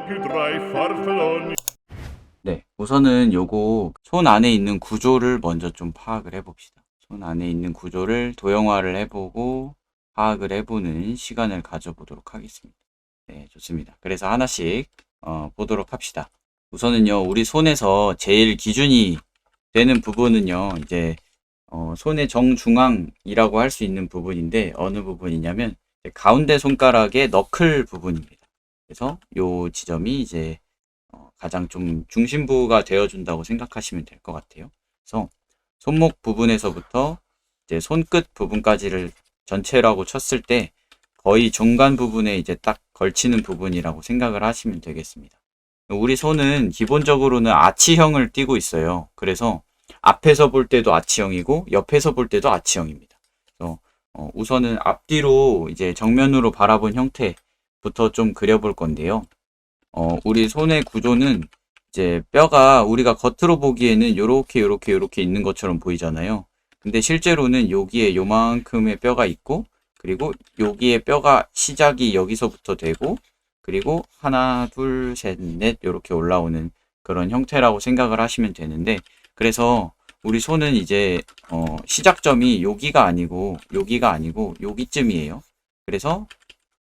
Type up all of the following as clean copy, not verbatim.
più tra i farfalloni. 네, 우선은 요거 손 안에 있는 구조를 먼저 좀 파악을 해봅시다. 손 안에 있는 구조를 도형화를 해보고 파악을 해보는 시간을 가져보도록 하겠습니다. 네, 좋습니다. 그래서 하나씩 보도록 합시다. 우선은요, 우리 손에서 제일 기준이 되는 부분은요, 이제 손의 정중앙이라고 할 수 있는 부분인데 어느 부분이냐면 가운데 손가락의 너클 부분입니다. 그래서 요 지점이 이제 가장 좀 중심부가 되어준다고 생각하시면 될 것 같아요. 그래서 손목 부분에서부터 이제 손끝 부분까지를 전체라고 쳤을 때 거의 중간 부분에 이제 딱 걸치는 부분이라고 생각을 하시면 되겠습니다. 우리 손은 기본적으로는 아치형을 띠고 있어요. 그래서 앞에서 볼 때도 아치형이고 옆에서 볼 때도 아치형입니다. 그래서 우선은 앞뒤로 이제 정면으로 바라본 형태부터 좀 그려볼 건데요. 우리 손의 구조는 이제 뼈가 우리가 겉으로 보기에는 요렇게 있는 것처럼 보이잖아요. 근데 실제로는 여기에 요만큼의 뼈가 있고, 그리고 여기에 뼈가 시작이 여기서부터 되고, 그리고 하나, 둘, 셋, 넷 요렇게 올라오는 그런 형태라고 생각을 하시면 되는데, 그래서 우리 손은 이제 시작점이 여기가 아니고 여기쯤이에요. 그래서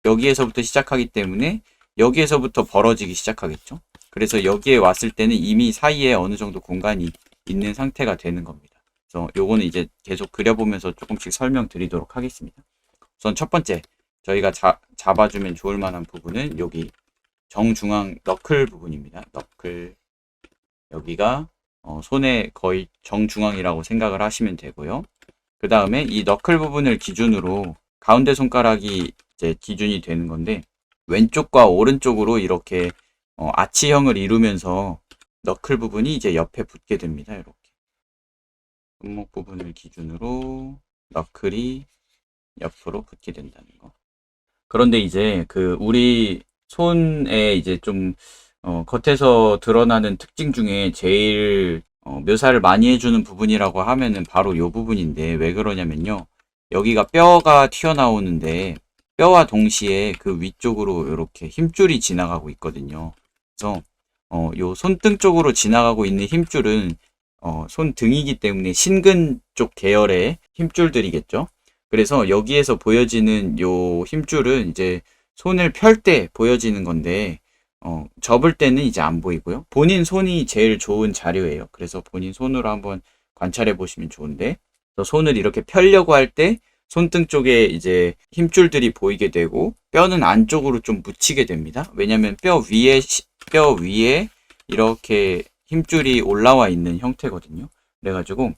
여기에서부터 시작하기 때문에 여기에서부터 벌어지기 시작하겠죠. 그래서 여기에 왔을 때는 이미 사이에 어느 정도 공간이 있는 상태가 되는 겁니다. 그래서 요거는 이제 계속 그려보면서 조금씩 설명드리도록 하겠습니다. 우선 첫 번째, 저희가 잡아주면 좋을 만한 부분은 여기 정중앙 너클 부분입니다. 너클. 여기가 손의 거의 정중앙이라고 생각을 하시면 되고요. 그 다음에 이 너클 부분을 기준으로 가운데 손가락이 이제 기준이 되는 건데, 왼쪽과 오른쪽으로 이렇게 아치형을 이루면서 너클 부분이 이제 옆에 붙게 됩니다. 이렇게 손목 부분을 기준으로 너클이 옆으로 붙게 된다는 거. 그런데 이제 그 우리 손에 이제 좀 겉에서 드러나는 특징 중에 제일 묘사를 많이 해주는 부분이라고 하면은 바로 이 부분인데, 왜 그러냐면요, 여기가 뼈가 튀어나오는데 뼈와 동시에 그 위쪽으로 이렇게 힘줄이 지나가고 있거든요. 그래서 요 손등 쪽으로 지나가고 있는 힘줄은 손등이기 때문에 신근 쪽 계열의 힘줄들이겠죠. 그래서 여기에서 보여지는 요 힘줄은 이제 손을 펼 때 보여지는 건데, 접을 때는 이제 안 보이고요. 본인 손이 제일 좋은 자료예요. 그래서 본인 손으로 한번 관찰해 보시면 좋은데, 손을 이렇게 펴려고 할 때 손등 쪽에 이제 힘줄들이 보이게 되고 뼈는 안쪽으로 좀 묻히게 됩니다. 왜냐면 뼈 위에 이렇게 힘줄이 올라와 있는 형태거든요. 그래가지고,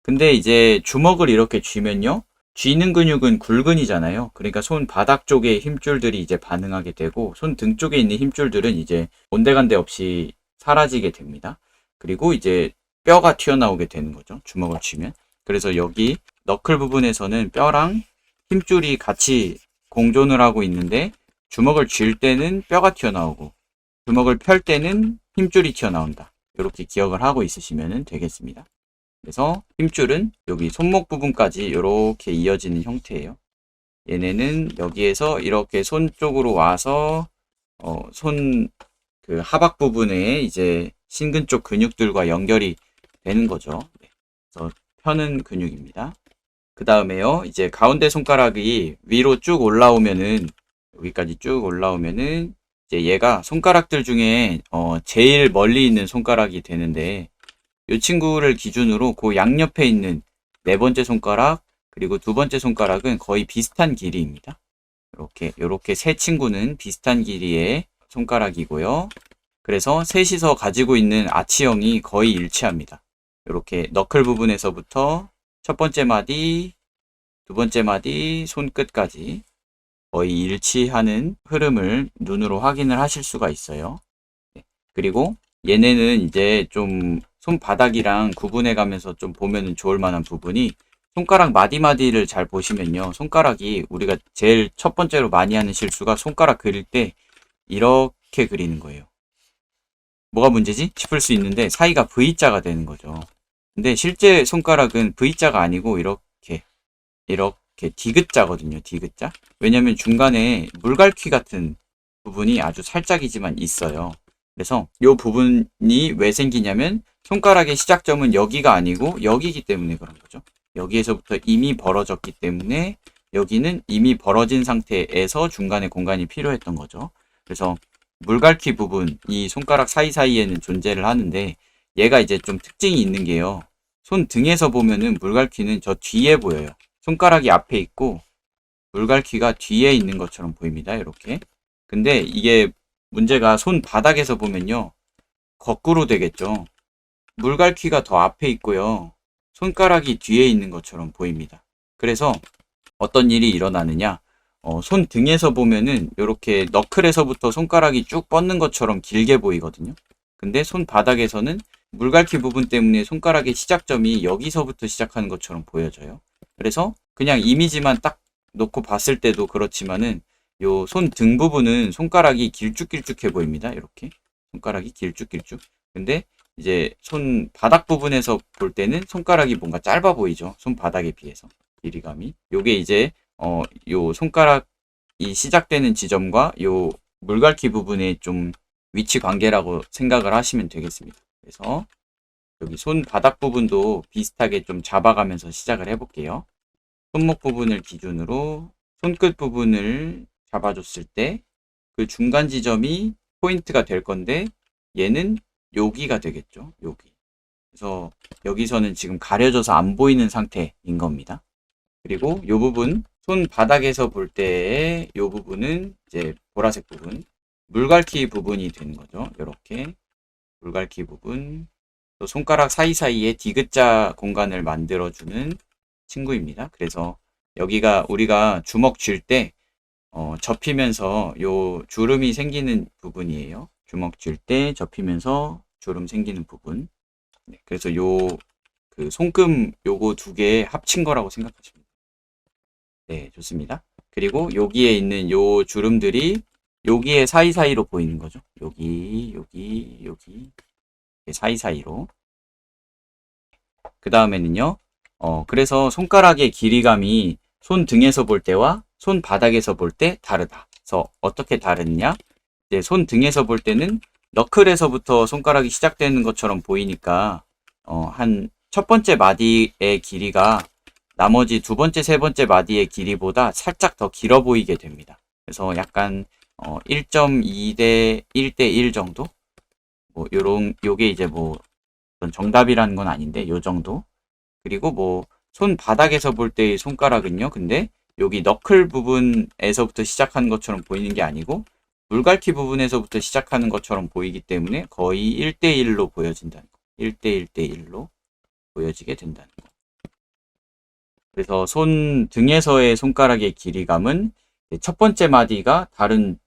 근데 이제 주먹을 이렇게 쥐면요, 쥐는 근육은 굴근이잖아요. 그러니까 손 바닥 쪽에 힘줄들이 이제 반응하게 되고, 손 등 쪽에 있는 힘줄들은 이제 온데간데 없이 사라지게 됩니다. 그리고 이제 뼈가 튀어나오게 되는 거죠. 주먹을 쥐면. 그래서 여기 너클 부분에서는 뼈랑 힘줄이 같이 공존을 하고 있는데, 주먹을 쥘 때는 뼈가 튀어나오고 주먹을 펼 때는 힘줄이 튀어나온다. 이렇게 기억을 하고 있으시면 되겠습니다. 그래서 힘줄은 여기 손목 부분까지 이렇게 이어지는 형태예요. 얘네는 여기에서 이렇게 손 쪽으로 와서 손 그 하박 부분에 이제 신근 쪽 근육들과 연결이 되는 거죠. 네. 그래서 펴는 근육입니다. 그 다음에요, 이제 가운데 손가락이 위로 쭉 올라오면은, 여기까지 쭉 올라오면은 이제 얘가 손가락들 중에 제일 멀리 있는 손가락이 되는데, 이 친구를 기준으로 그 양옆에 있는 네 번째 손가락 그리고 두 번째 손가락은 거의 비슷한 길이입니다. 이렇게 세 친구는 비슷한 길이의 손가락이고요. 그래서 셋이서 가지고 있는 아치형이 거의 일치합니다. 이렇게 너클 부분에서부터 첫 번째 마디, 두 번째 마디, 손끝까지 거의 일치하는 흐름을 눈으로 확인을 하실 수가 있어요. 그리고 얘네는 이제 좀 손바닥이랑 구분해 가면서 좀 보면은 좋을 만한 부분이, 손가락 마디마디를 잘 보시면요, 손가락이 우리가 제일 첫 번째로 많이 하는 실수가 손가락 그릴 때 이렇게 그리는 거예요. 뭐가 문제지? 싶을 수 있는데 사이가 V자가 되는 거죠. 근데 실제 손가락은 V자가 아니고 이렇게 디귿자거든요. 디귿자. 왜냐면 중간에 물갈퀴 같은 부분이 아주 살짝이지만 있어요. 그래서 이 부분이 왜 생기냐면 손가락의 시작점은 여기가 아니고 여기기 때문에 그런 거죠. 여기에서부터 이미 벌어졌기 때문에 여기는 이미 벌어진 상태에서 중간에 공간이 필요했던 거죠. 그래서 물갈퀴 부분, 이 손가락 사이사이에는 존재를 하는데 얘가 이제 좀 특징이 있는 게요. 손 등에서 보면은 물갈퀴는 저 뒤에 보여요. 손가락이 앞에 있고 물갈퀴가 뒤에 있는 것처럼 보입니다. 이렇게. 근데 이게 문제가 손 바닥에서 보면요. 거꾸로 되겠죠. 물갈퀴가 더 앞에 있고요. 손가락이 뒤에 있는 것처럼 보입니다. 그래서 어떤 일이 일어나느냐. 손 등에서 보면은 이렇게 너클에서부터 손가락이 쭉 뻗는 것처럼 길게 보이거든요. 근데 손 바닥에서는 물갈퀴 부분 때문에 손가락의 시작점이 여기서부터 시작하는 것처럼 보여져요. 그래서 그냥 이미지만 딱 놓고 봤을 때도 그렇지만은 요 손 등 부분은 손가락이 길쭉길쭉해 보입니다. 이렇게 손가락이 길쭉길쭉. 근데 이제 손 바닥 부분에서 볼 때는 손가락이 뭔가 짧아 보이죠. 손 바닥에 비해서 길이감이. 요게 이제 요 손가락이 시작되는 지점과 요 물갈퀴 부분의 좀 위치 관계라고 생각을 하시면 되겠습니다. 그래서 여기 손 바닥 부분도 비슷하게 좀 잡아가면서 시작을 해볼게요. 손목 부분을 기준으로 손끝 부분을 잡아줬을 때 그 중간 지점이 포인트가 될 건데 얘는 여기가 되겠죠. 여기. 그래서 여기서는 지금 가려져서 안 보이는 상태인 겁니다. 그리고 이 부분 손 바닥에서 볼 때의 이 부분은 이제 보라색 부분 물갈퀴 부분이 되는 거죠. 이렇게 물갈퀴 부분 또 손가락 사이사이에 디귿자 공간을 만들어주는 친구입니다. 그래서 여기가 우리가 주먹 쥘 때 접히면서 요 주름이 생기는 부분이에요. 주먹 쥘 때 접히면서 주름 생기는 부분. 네, 그래서 요 그 손금 요거 두 개 합친 거라고 생각하시면 돼요. 네, 좋습니다. 그리고 여기에 있는 요 주름들이 여기에 사이사이로 보이는 거죠. 여기 사이사이로. 그 다음에는요. 그래서 손가락의 길이감이 손 등에서 볼 때와 손 바닥에서 볼 때 다르다. 그래서 어떻게 다르냐? 이제 손 등에서 볼 때는 너클에서부터 손가락이 시작되는 것처럼 보이니까 한 첫 번째 마디의 길이가 나머지 두 번째, 세 번째 마디의 길이보다 살짝 더 길어 보이게 됩니다. 그래서 약간 1.2대 1대 1 정도? 뭐 요게 이제 뭐 정답이라는 건 아닌데 요 정도. 그리고 뭐 손 바닥에서 볼 때의 손가락은요. 근데 여기 너클 부분에서부터 시작하는 것처럼 보이는 게 아니고 물갈퀴 부분에서부터 시작하는 것처럼 보이기 때문에 거의 1대1로 보여진다는 거. 1대1대1로 보여지게 된다는 거. 그래서 손 등에서의 손가락의 길이감은 첫 번째 마디가 다른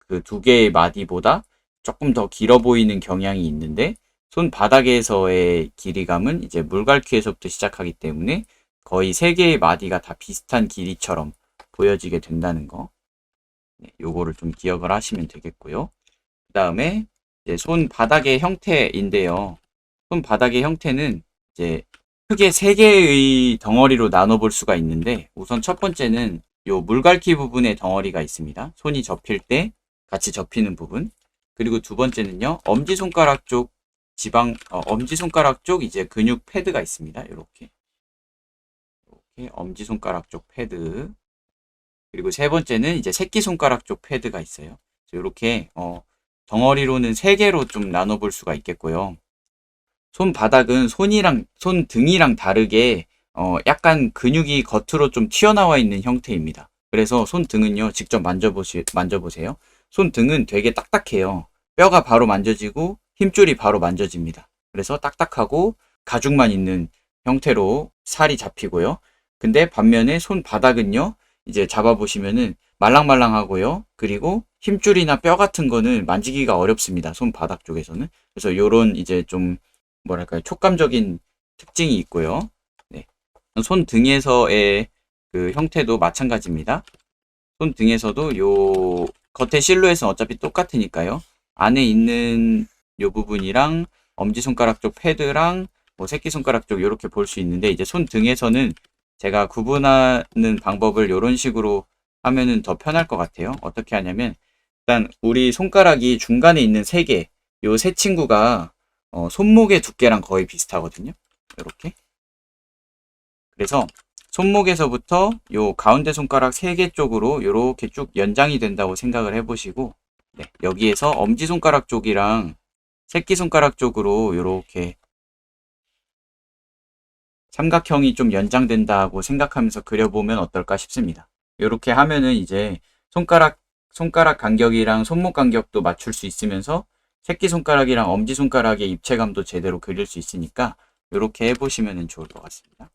그 두 개의 마디보다 조금 더 길어 보이는 경향이 있는데 손 바닥에서의 길이감은 이제 물갈퀴에서부터 시작하기 때문에 거의 세 개의 마디가 다 비슷한 길이처럼 보여지게 된다는 거. 네, 요거를 좀 기억을 하시면 되겠고요. 그 다음에 이제 손 바닥의 형태인데요. 손 바닥의 형태는 이제 크게 세 개의 덩어리로 나눠볼 수가 있는데 우선 첫 번째는 요 물갈퀴 부분에 덩어리가 있습니다. 손이 접힐 때 같이 접히는 부분. 그리고 두 번째는요. 엄지손가락 쪽 엄지손가락 쪽 이제 근육 패드가 있습니다. 이렇게 엄지손가락 쪽 패드. 그리고 세 번째는 이제 새끼손가락 쪽 패드가 있어요. 이렇게 덩어리로는 세 개로 좀 나눠볼 수가 있겠고요. 손 바닥은 손 등이랑 다르게 약간 근육이 겉으로 좀 튀어나와 있는 형태입니다. 그래서 손 등은요, 직접 만져보세요. 손 등은 되게 딱딱해요. 뼈가 바로 만져지고 힘줄이 바로 만져집니다. 그래서 딱딱하고 가죽만 있는 형태로 살이 잡히고요. 근데 반면에 손 바닥은요, 이제 잡아보시면은 말랑말랑하고요. 그리고 힘줄이나 뼈 같은 거는 만지기가 어렵습니다. 손 바닥 쪽에서는. 그래서 요런 이제 좀 뭐랄까요, 촉감적인 특징이 있고요. 네. 손 등에서의 그 형태도 마찬가지입니다. 손 등에서도 요 겉의 실루엣은 어차피 똑같으니까요. 안에 있는 요 부분이랑 엄지손가락 쪽 패드랑 뭐 새끼손가락 쪽 이렇게 볼 수 있는데 이제 손 등에서는 제가 구분하는 방법을 이런 식으로 하면은 더 편할 것 같아요. 어떻게 하냐면 일단 우리 손가락이 중간에 있는 세 개, 요 세 친구가 손목의 두께랑 거의 비슷하거든요. 이렇게. 그래서 손목에서부터 요 가운데 손가락 세 개 쪽으로 이렇게 쭉 연장이 된다고 생각을 해보시고, 네, 여기에서 엄지손가락 쪽이랑 새끼손가락 쪽으로 이렇게 삼각형이 좀 연장된다고 생각하면서 그려보면 어떨까 싶습니다. 이렇게 하면은 이제 손가락 간격이랑 손목 간격도 맞출 수 있으면서 새끼손가락이랑 엄지손가락의 입체감도 제대로 그릴 수 있으니까 이렇게 해보시면 좋을 것 같습니다.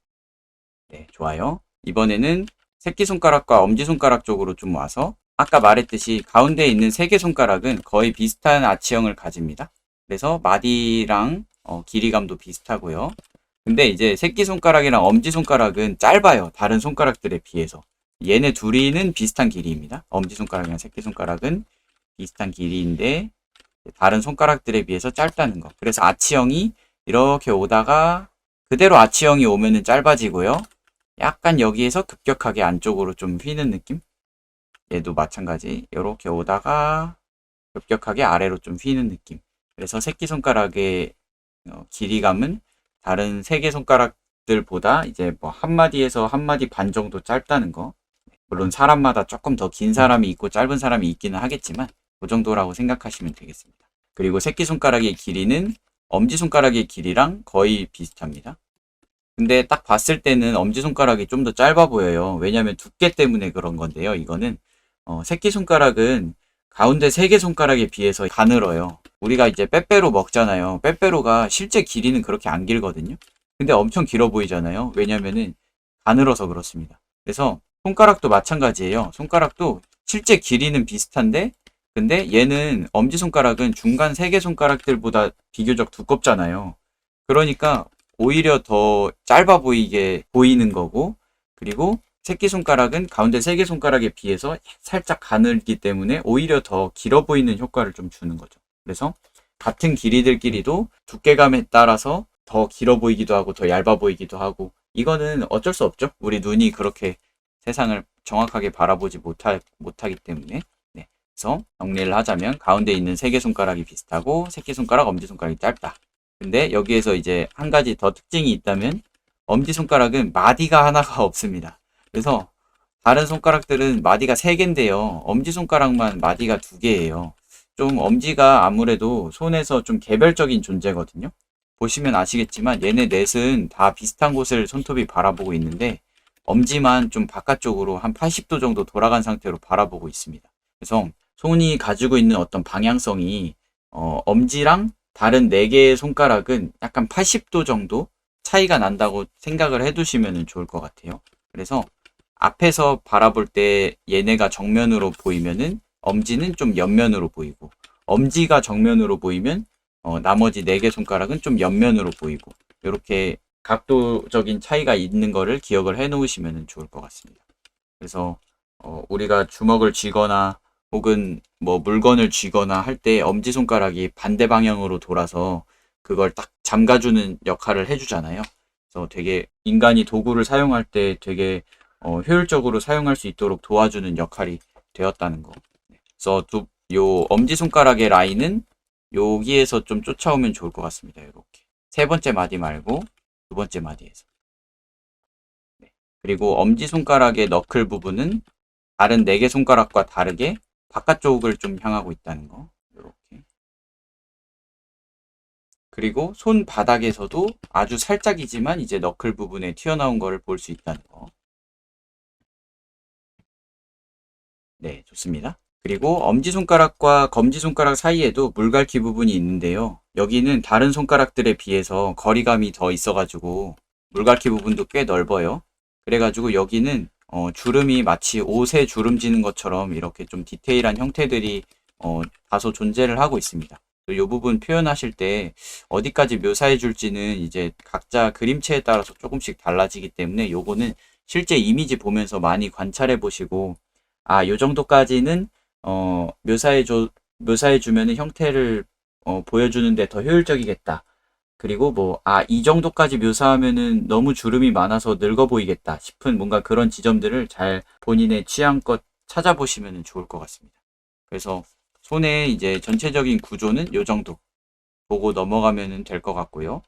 네, 좋아요. 이번에는 새끼손가락과 엄지손가락 쪽으로 좀 와서 아까 말했듯이 가운데 있는 세 개 손가락은 거의 비슷한 아치형을 가집니다. 그래서 마디랑 길이감도 비슷하고요. 근데 이제 새끼손가락이랑 엄지손가락은 짧아요. 다른 손가락들에 비해서. 얘네 둘이는 비슷한 길이입니다. 엄지손가락이랑 새끼손가락은 비슷한 길이인데 다른 손가락들에 비해서 짧다는 거. 그래서 아치형이 이렇게 오다가 그대로 아치형이 오면은 짧아지고요. 약간 여기에서 급격하게 안쪽으로 좀 휘는 느낌? 얘도 마찬가지. 이렇게 오다가 급격하게 아래로 좀 휘는 느낌. 그래서 새끼손가락의 길이감은 다른 세 개 손가락들보다 이제 뭐 한 마디에서 한 마디 반 정도 짧다는 거. 물론 사람마다 조금 더 긴 사람이 있고 짧은 사람이 있기는 하겠지만 그 정도라고 생각하시면 되겠습니다. 그리고 새끼손가락의 길이는 엄지손가락의 길이랑 거의 비슷합니다. 근데 딱 봤을 때는 엄지손가락이 좀 더 짧아 보여요. 왜냐면 두께 때문에 그런 건데요. 이거는 새끼손가락은 가운데 세 개 손가락에 비해서 가늘어요. 우리가 이제 빼빼로 먹잖아요. 빼빼로가 실제 길이는 그렇게 안 길거든요. 근데 엄청 길어 보이잖아요. 왜냐면은 가늘어서 그렇습니다. 그래서 손가락도 마찬가지예요. 손가락도 실제 길이는 비슷한데 근데 얘는 엄지손가락은 중간 세 개 손가락들보다 비교적 두껍잖아요. 그러니까 오히려 더 짧아 보이게 보이는 거고, 그리고 새끼손가락은 가운데 세 개 손가락에 비해서 살짝 가늘기 때문에 오히려 더 길어 보이는 효과를 좀 주는 거죠. 그래서 같은 길이들끼리도 두께감에 따라서 더 길어 보이기도 하고 더 얇아 보이기도 하고, 이거는 어쩔 수 없죠. 우리 눈이 그렇게 세상을 정확하게 바라보지 못하기 때문에. 네. 그래서 정리를 하자면 가운데 있는 세 개 손가락이 비슷하고 새끼손가락, 엄지손가락이 짧다. 근데 여기에서 이제 한 가지 더 특징이 있다면 엄지손가락은 마디가 하나가 없습니다. 그래서 다른 손가락들은 마디가 3개인데요. 엄지손가락만 마디가 2개예요. 좀 엄지가 아무래도 손에서 좀 개별적인 존재거든요. 보시면 아시겠지만 얘네 넷은 다 비슷한 곳을 손톱이 바라보고 있는데 엄지만 좀 바깥쪽으로 한 80도 정도 돌아간 상태로 바라보고 있습니다. 그래서 손이 가지고 있는 어떤 방향성이 엄지랑 다른 4개의 손가락은 약간 80도 정도 차이가 난다고 생각을 해두시면 좋을 것 같아요. 그래서 앞에서 바라볼 때 얘네가 정면으로 보이면은 엄지는 좀 옆면으로 보이고, 엄지가 정면으로 보이면 나머지 4개 손가락은 좀 옆면으로 보이고, 이렇게 각도적인 차이가 있는 거를 기억을 해 놓으시면 좋을 것 같습니다. 그래서 우리가 주먹을 쥐거나 혹은 뭐 물건을 쥐거나 할 때 엄지손가락이 반대 방향으로 돌아서 그걸 딱 잠가주는 역할을 해주잖아요. 그래서 되게 인간이 도구를 사용할 때 되게 효율적으로 사용할 수 있도록 도와주는 역할이 되었다는 거. 그래서 요 엄지손가락의 라인은 여기에서 좀 쫓아오면 좋을 것 같습니다. 이렇게 세 번째 마디 말고 두 번째 마디에서. 네. 그리고 엄지손가락의 너클 부분은 다른 4개 손가락과 다르게 바깥쪽을 좀 향하고 있다는 거. 이렇게. 그리고 손바닥에서도 아주 살짝이지만 이제 너클 부분에 튀어나온 거를 볼 수 있다는 거. 네, 좋습니다. 그리고 엄지손가락과 검지손가락 사이에도 물갈퀴 부분이 있는데요. 여기는 다른 손가락들에 비해서 거리감이 더 있어가지고 물갈퀴 부분도 꽤 넓어요. 그래가지고 여기는 주름이 마치 옷에 주름지는 것처럼 이렇게 좀 디테일한 형태들이 다소 존재를 하고 있습니다. 이 부분 표현하실 때 어디까지 묘사해 줄지는 이제 각자 그림체에 따라서 조금씩 달라지기 때문에 요거는 실제 이미지 보면서 많이 관찰해 보시고, 아, 요 정도까지는 묘사해 주면은 형태를 보여주는데 더 효율적이겠다. 그리고 뭐, 이 정도까지 묘사하면은 너무 주름이 많아서 늙어 보이겠다 싶은 뭔가 그런 지점들을 잘 본인의 취향껏 찾아보시면 좋을 것 같습니다. 그래서 손의 이제 전체적인 구조는 요 정도 보고 넘어가면 될 것 같고요.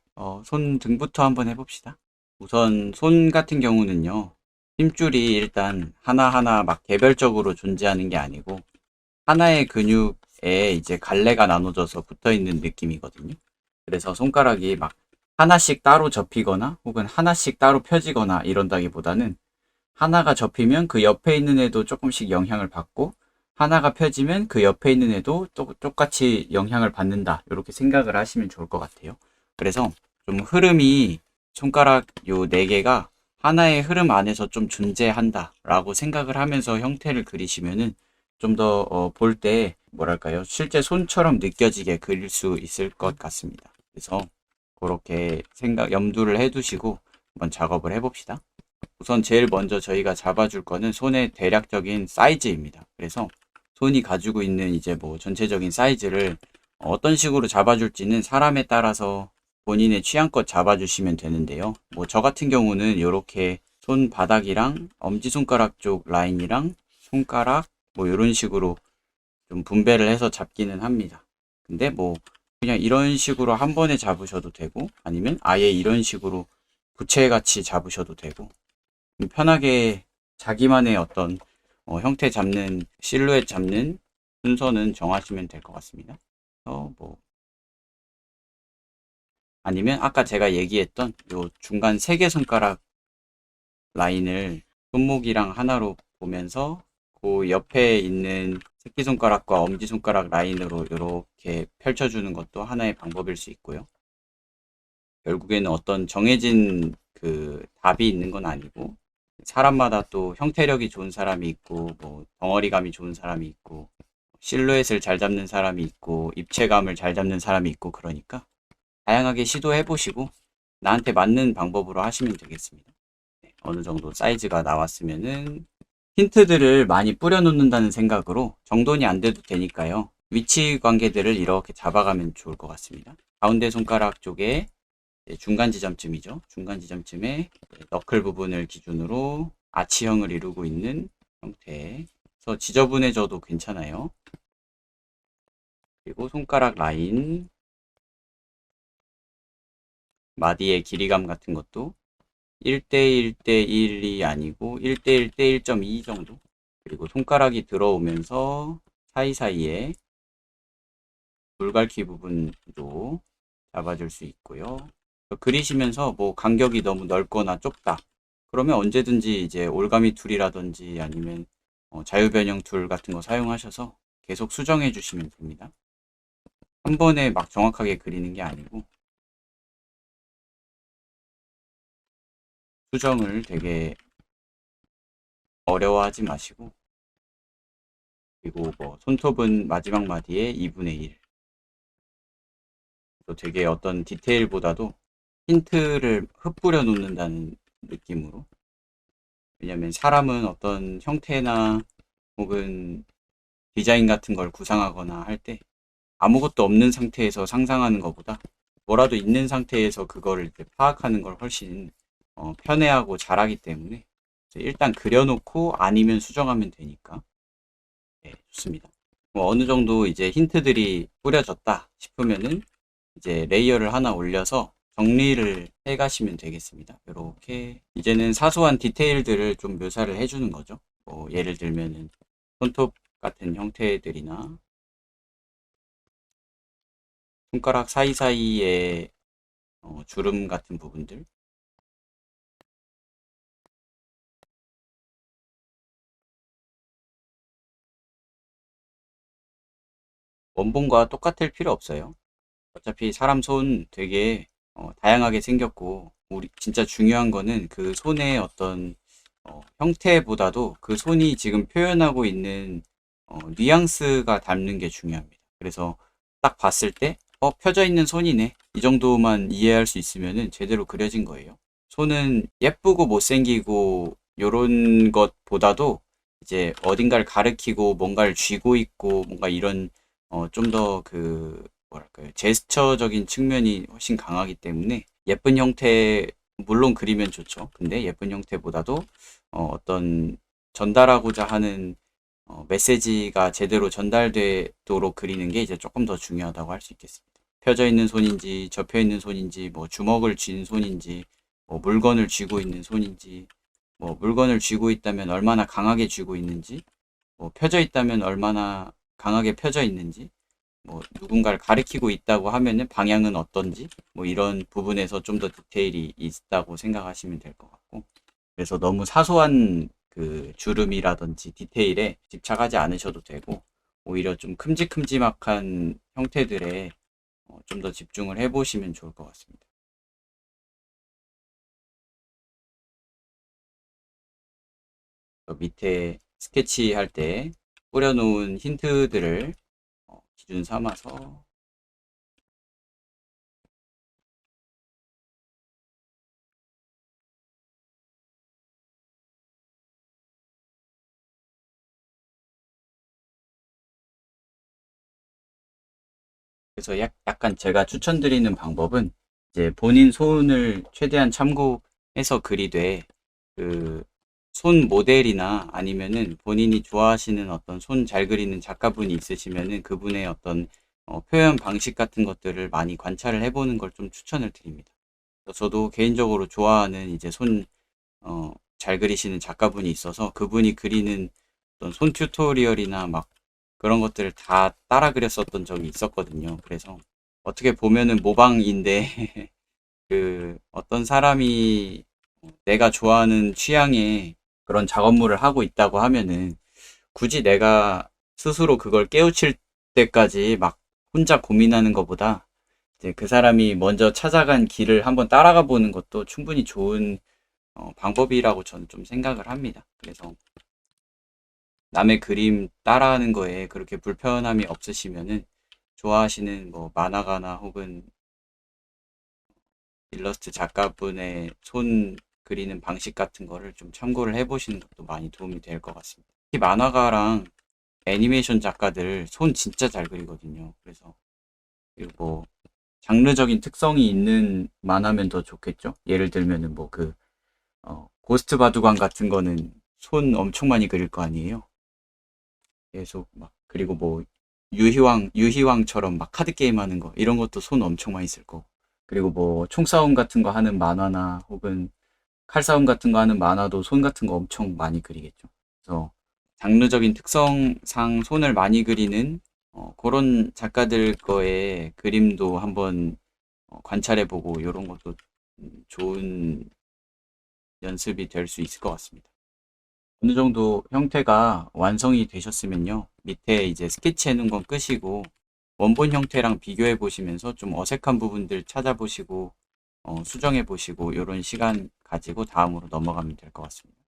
손 등부터 한번 해봅시다. 우선 손 같은 경우는요, 힘줄이 일단 하나하나 막 개별적으로 존재하는 게 아니고 하나의 근육에 이제 갈래가 나눠져서 붙어 있는 느낌이거든요. 그래서 손가락이 막 하나씩 따로 접히거나 혹은 하나씩 따로 펴지거나 이런다기보다는 하나가 접히면 그 옆에 있는 애도 조금씩 영향을 받고 하나가 펴지면 그 옆에 있는 애도 똑같이 영향을 받는다. 이렇게 생각을 하시면 좋을 것 같아요. 그래서 좀 흐름이 손가락 요 4개가 하나의 흐름 안에서 좀 존재한다 라고 생각을 하면서 형태를 그리시면은 좀 더 볼 때 뭐랄까요, 실제 손처럼 느껴지게 그릴 수 있을 것 같습니다. 그래서 그렇게 염두를 해 두시고 한번 작업을 해 봅시다. 우선 제일 먼저 저희가 잡아줄 거는 손의 대략적인 사이즈입니다. 그래서 손이 가지고 있는 이제 뭐 전체적인 사이즈를 어떤 식으로 잡아줄지는 사람에 따라서 본인의 취향껏 잡아주시면 되는데요. 뭐 저 같은 경우는 이렇게 손바닥이랑 엄지손가락 쪽 라인이랑 손가락 뭐 이런 식으로 좀 분배를 해서 잡기는 합니다. 근데 뭐 그냥 이런 식으로 한 번에 잡으셔도 되고 아니면 아예 이런 식으로 부채같이 잡으셔도 되고 편하게 자기만의 어떤 형태 잡는 실루엣 잡는 순서는 정하시면 될 것 같습니다. 뭐 아니면 아까 제가 얘기했던 요 중간 3개 손가락 라인을 손목이랑 하나로 보면서 그 옆에 있는 새끼손가락과 엄지손가락 라인으로 이렇게 펼쳐주는 것도 하나의 방법일 수 있고요. 결국에는 어떤 정해진 그 답이 있는 건 아니고 사람마다 또 형태력이 좋은 사람이 있고 뭐 덩어리감이 좋은 사람이 있고 실루엣을 잘 잡는 사람이 있고 입체감을 잘 잡는 사람이 있고 그러니까 다양하게 시도해 보시고 나한테 맞는 방법으로 하시면 되겠습니다. 네, 어느 정도 사이즈가 나왔으면은 힌트들을 많이 뿌려 놓는다는 생각으로 정돈이 안 돼도 되니까요. 위치 관계들을 이렇게 잡아가면 좋을 것 같습니다. 가운데 손가락 쪽에 중간 지점쯤이죠. 중간 지점쯤에 너클 부분을 기준으로 아치형을 이루고 있는 형태. 그래서 지저분해져도 괜찮아요. 그리고 손가락 라인, 마디의 길이감 같은 것도 1대1 대1이 아니고 1대1 대1.2 정도. 그리고 손가락이 들어오면서 사이사이에 물갈퀴 부분도 잡아줄 수 있고요. 그리시면서 뭐 간격이 너무 넓거나 좁다. 그러면 언제든지 이제 올가미 툴이라든지 아니면 자유변형 툴 같은 거 사용하셔서 계속 수정해 주시면 됩니다. 한 번에 막 정확하게 그리는 게 아니고 수정을 되게 어려워하지 마시고 그리고 뭐 손톱은 마지막 마디에 2분의 1. 또 되게 어떤 디테일보다도 힌트를 흩뿌려 놓는다는 느낌으로. 왜냐면 사람은 어떤 형태나 혹은 디자인 같은 걸 구상하거나 할 때 아무것도 없는 상태에서 상상하는 것보다 뭐라도 있는 상태에서 그거를 이제 파악하는 걸 훨씬 편해하고 잘하기 때문에 일단 그려놓고 아니면 수정하면 되니까 네, 좋습니다. 뭐 어느 정도 이제 힌트들이 뿌려졌다 싶으면은 이제 레이어를 하나 올려서 정리를 해 가시면 되겠습니다. 이렇게 이제는 사소한 디테일들을 좀 묘사를 해주는 거죠. 뭐 예를 들면은 손톱 같은 형태들이나 손가락 사이사이에 주름 같은 부분들 원본과 똑같을 필요 없어요. 어차피 사람 손 되게 다양하게 생겼고 우리 진짜 중요한 거는 그 손의 어떤 형태보다도 그 손이 지금 표현하고 있는 뉘앙스가 닮는 게 중요합니다. 그래서 딱 봤을 때 펴져 있는 손이네 이 정도만 이해할 수 있으면은 제대로 그려진 거예요. 손은 예쁘고 못생기고 요런 것보다도 이제 어딘가를 가리키고 뭔가를 쥐고 있고 뭔가 이런 좀 더 그 뭐랄까요 제스처적인 측면이 훨씬 강하기 때문에 예쁜 형태 물론 그리면 좋죠. 근데 예쁜 형태보다도 어떤 전달하고자 하는 메시지가 제대로 전달되도록 그리는 게 이제 조금 더 중요하다고 할 수 있겠습니다. 펴져 있는 손인지, 접혀 있는 손인지, 뭐 주먹을 쥔 손인지, 뭐 물건을 쥐고 있는 손인지, 뭐 물건을 쥐고 있다면 얼마나 강하게 쥐고 있는지, 뭐 펴져 있다면 얼마나 강하게 펴져 있는지, 뭐 누군가를 가리키고 있다고 하면은 방향은 어떤지, 뭐 이런 부분에서 좀 더 디테일이 있다고 생각하시면 될 것 같고, 그래서 너무 사소한 그 주름이라든지 디테일에 집착하지 않으셔도 되고, 오히려 좀 큼직큼직한 형태들에 좀 더 집중을 해보시면 좋을 것 같습니다. 밑에 스케치할 때 뿌려놓은 힌트들을 기준 삼아서 그래서 약간 제가 추천드리는 방법은 이제 본인 손을 최대한 참고해서 그리되 그 손 모델이나 아니면은 본인이 좋아하시는 어떤 손 잘 그리는 작가분이 있으시면은 그분의 어떤 표현 방식 같은 것들을 많이 관찰을 해보는 걸 좀 추천을 드립니다. 저도 개인적으로 좋아하는 이제 잘 그리시는 작가분이 있어서 그분이 그리는 어떤 손 튜토리얼이나 막 그런 것들을 다 따라 그렸었던 적이 있었거든요. 그래서 어떻게 보면은 모방인데 그 어떤 사람이 내가 좋아하는 취향의 그런 작업물을 하고 있다고 하면은 굳이 내가 스스로 그걸 깨우칠 때까지 막 혼자 고민하는 것보다 이제 그 사람이 먼저 찾아간 길을 한번 따라가 보는 것도 충분히 좋은 방법이라고 저는 좀 생각을 합니다. 그래서 남의 그림 따라하는 거에 그렇게 불편함이 없으시면은 좋아하시는 뭐 만화가나 혹은 일러스트 작가분의 손 그리는 방식 같은 거를 좀 참고를 해보시는 것도 많이 도움이 될 것 같습니다. 특히 만화가랑 애니메이션 작가들 손 진짜 잘 그리거든요. 그래서 그리고 뭐 장르적인 특성이 있는 만화면 더 좋겠죠. 예를 들면은 뭐 고스트 바두간 같은 거는 손 엄청 많이 그릴 거 아니에요. 계속 막 그리고 뭐 유희왕처럼 막 카드 게임 하는 거 이런 것도 손 엄청 많이 쓸 거고. 그리고 뭐 총싸움 같은 거 하는 만화나 혹은 칼싸움 같은 거 하는 만화도 손 같은 거 엄청 많이 그리겠죠. 그래서 장르적인 특성상 손을 많이 그리는 그런 작가들 거의 그림도 한번 관찰해보고 이런 것도 좋은 연습이 될 수 있을 것 같습니다. 어느 정도 형태가 완성이 되셨으면요. 밑에 이제 스케치해 놓은 건 끄시고 원본 형태랑 비교해 보시면서 좀 어색한 부분들 찾아보시고 수정해 보시고 이런 시간 가지고 다음으로 넘어가면 될 것 같습니다.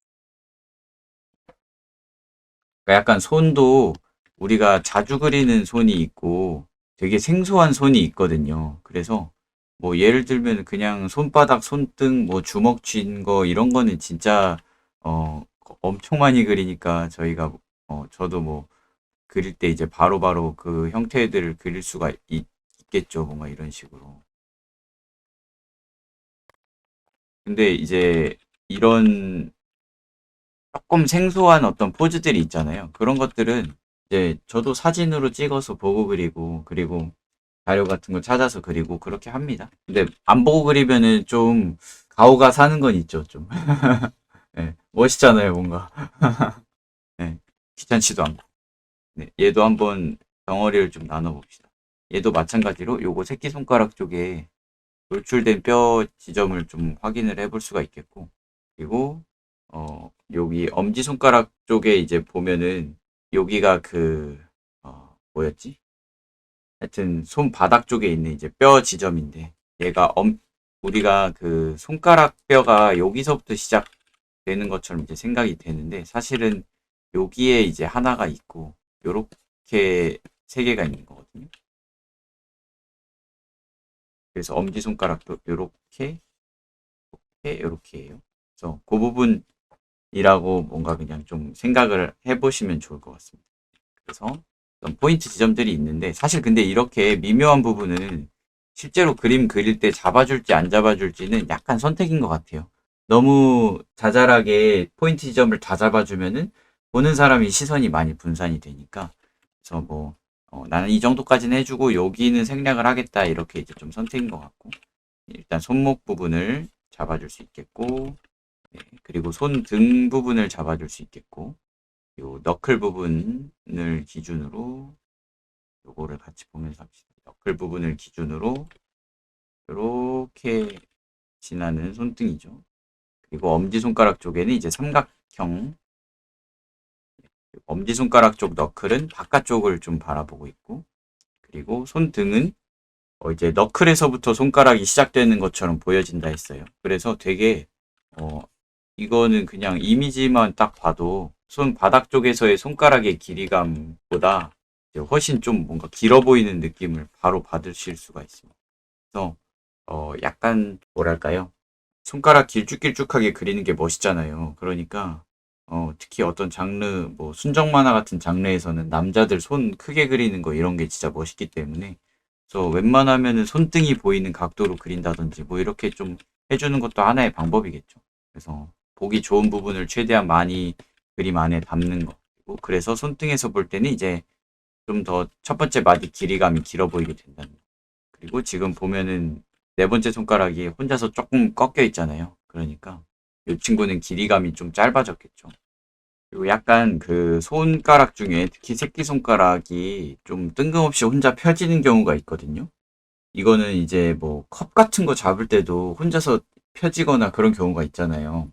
그러니까 약간 손도 우리가 자주 그리는 손이 있고 되게 생소한 손이 있거든요. 그래서 뭐 예를 들면 그냥 손바닥, 손등, 뭐 주먹 쥔 거 이런 거는 진짜 엄청 많이 그리니까 저도 뭐 그릴 때 이제 바로바로 그 형태들을 그릴 수가 있겠죠. 뭔가 이런 식으로. 근데 이제 이런 조금 생소한 어떤 포즈들이 있잖아요. 그런 것들은 이제 저도 사진으로 찍어서 보고 그리고 자료 같은 걸 찾아서 그리고 그렇게 합니다. 근데 안 보고 그리면은 좀 가오가 사는 건 있죠, 좀. 네, 멋있잖아요, 뭔가. 네, 귀찮지도 않고. 네, 얘도 한번 덩어리를 좀 나눠봅시다. 얘도 마찬가지로 요거 새끼손가락 쪽에 돌출된 뼈 지점을 좀 확인을 해볼 수가 있겠고, 그리고 여기 엄지손가락 쪽에 이제 보면은 여기가 뭐였지? 하여튼 손바닥 쪽에 있는 이제 뼈 지점인데 얘가 우리가 그 손가락 뼈가 여기서부터 시작되는 것처럼 이제 생각이 되는데 사실은 여기에 이제 하나가 있고 요렇게 세 개가 있는 거거든요. 그래서 엄지손가락도 요렇게요렇게요렇게예요. 그래서 그 부분이라고 뭔가 그냥 좀 생각을 해보시면 좋을 것 같습니다. 그래서 어떤 포인트 지점들이 있는데 사실 근데 이렇게 미묘한 부분은 실제로 그림 그릴 때 잡아줄지 안 잡아줄지는 약간 선택인 것 같아요. 너무 자잘하게 포인트 지점을 다 잡아주면은 보는 사람이 시선이 많이 분산이 되니까. 그래서 뭐 나는 이 정도까지는 해주고 여기는 생략을 하겠다, 이렇게 이제 좀 선택인 것 같고, 일단 손목 부분을 잡아줄 수 있겠고, 네, 그리고 손 등 부분을 잡아줄 수 있겠고, 요 너클 부분을 기준으로 요거를 같이 보면서 합시다. 너클 부분을 기준으로 이렇게 지나는 손등이죠. 그리고 엄지손가락 쪽에는 이제 삼각형, 엄지손가락 쪽 너클은 바깥쪽을 좀 바라보고 있고, 그리고 손등은 이제 너클에서부터 손가락이 시작되는 것처럼 보여진다 했어요. 그래서 되게 어, 이거는 그냥 이미지만 딱 봐도 손 바닥 쪽에서의 손가락의 길이감보다 이제 훨씬 좀 뭔가 길어 보이는 느낌을 바로 받으실 수가 있습니다. 그래서 약간 뭐랄까요? 손가락 길쭉길쭉하게 그리는 게 멋있잖아요. 그러니까 특히 어떤 장르, 뭐 순정 만화 같은 장르에서는 남자들 손 크게 그리는 거 이런 게 진짜 멋있기 때문에, 그래서 웬만하면은 손등이 보이는 각도로 그린다든지 뭐 이렇게 좀 해주는 것도 하나의 방법이겠죠. 그래서 보기 좋은 부분을 최대한 많이 그림 안에 담는 거. 그리고 그래서 손등에서 볼 때는 이제 좀 더 첫 번째 마디 길이감이 길어 보이게 된다는 거. 그리고 지금 보면은 네 번째 손가락이 혼자서 조금 꺾여 있잖아요. 그러니까 이 친구는 길이감이 좀 짧아졌겠죠. 그리고 약간 그 손가락 중에 특히 새끼손가락이 좀 뜬금없이 혼자 펴지는 경우가 있거든요. 이거는 이제 뭐 컵 같은 거 잡을 때도 혼자서 펴지거나 그런 경우가 있잖아요.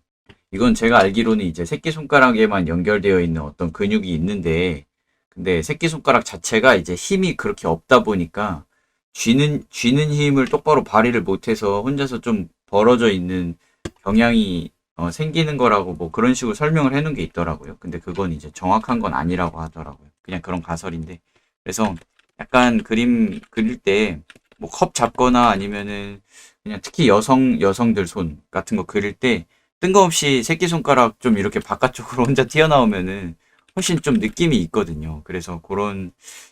이건 제가 알기로는 이제 새끼손가락에만 연결되어 있는 어떤 근육이 있는데, 근데 새끼손가락 자체가 이제 힘이 그렇게 없다 보니까 쥐는 힘을 똑바로 발휘를 못해서 혼자서 좀 벌어져 있는 경향이 생기는 거라고 뭐 그런 식으로 설명을 해놓은 게 있더라고요. 근데 그건 이제 정확한 건 아니라고 하더라고요. 그냥 그런 가설인데. 그래서 약간 그림 그릴 때 뭐 컵 잡거나 아니면은 그냥 특히 여성들 손 같은 거 그릴 때 뜬금없이 새끼손가락 좀 이렇게 바깥쪽으로 혼자 튀어나오면은 훨씬 좀 느낌이 있거든요. 그래서 그런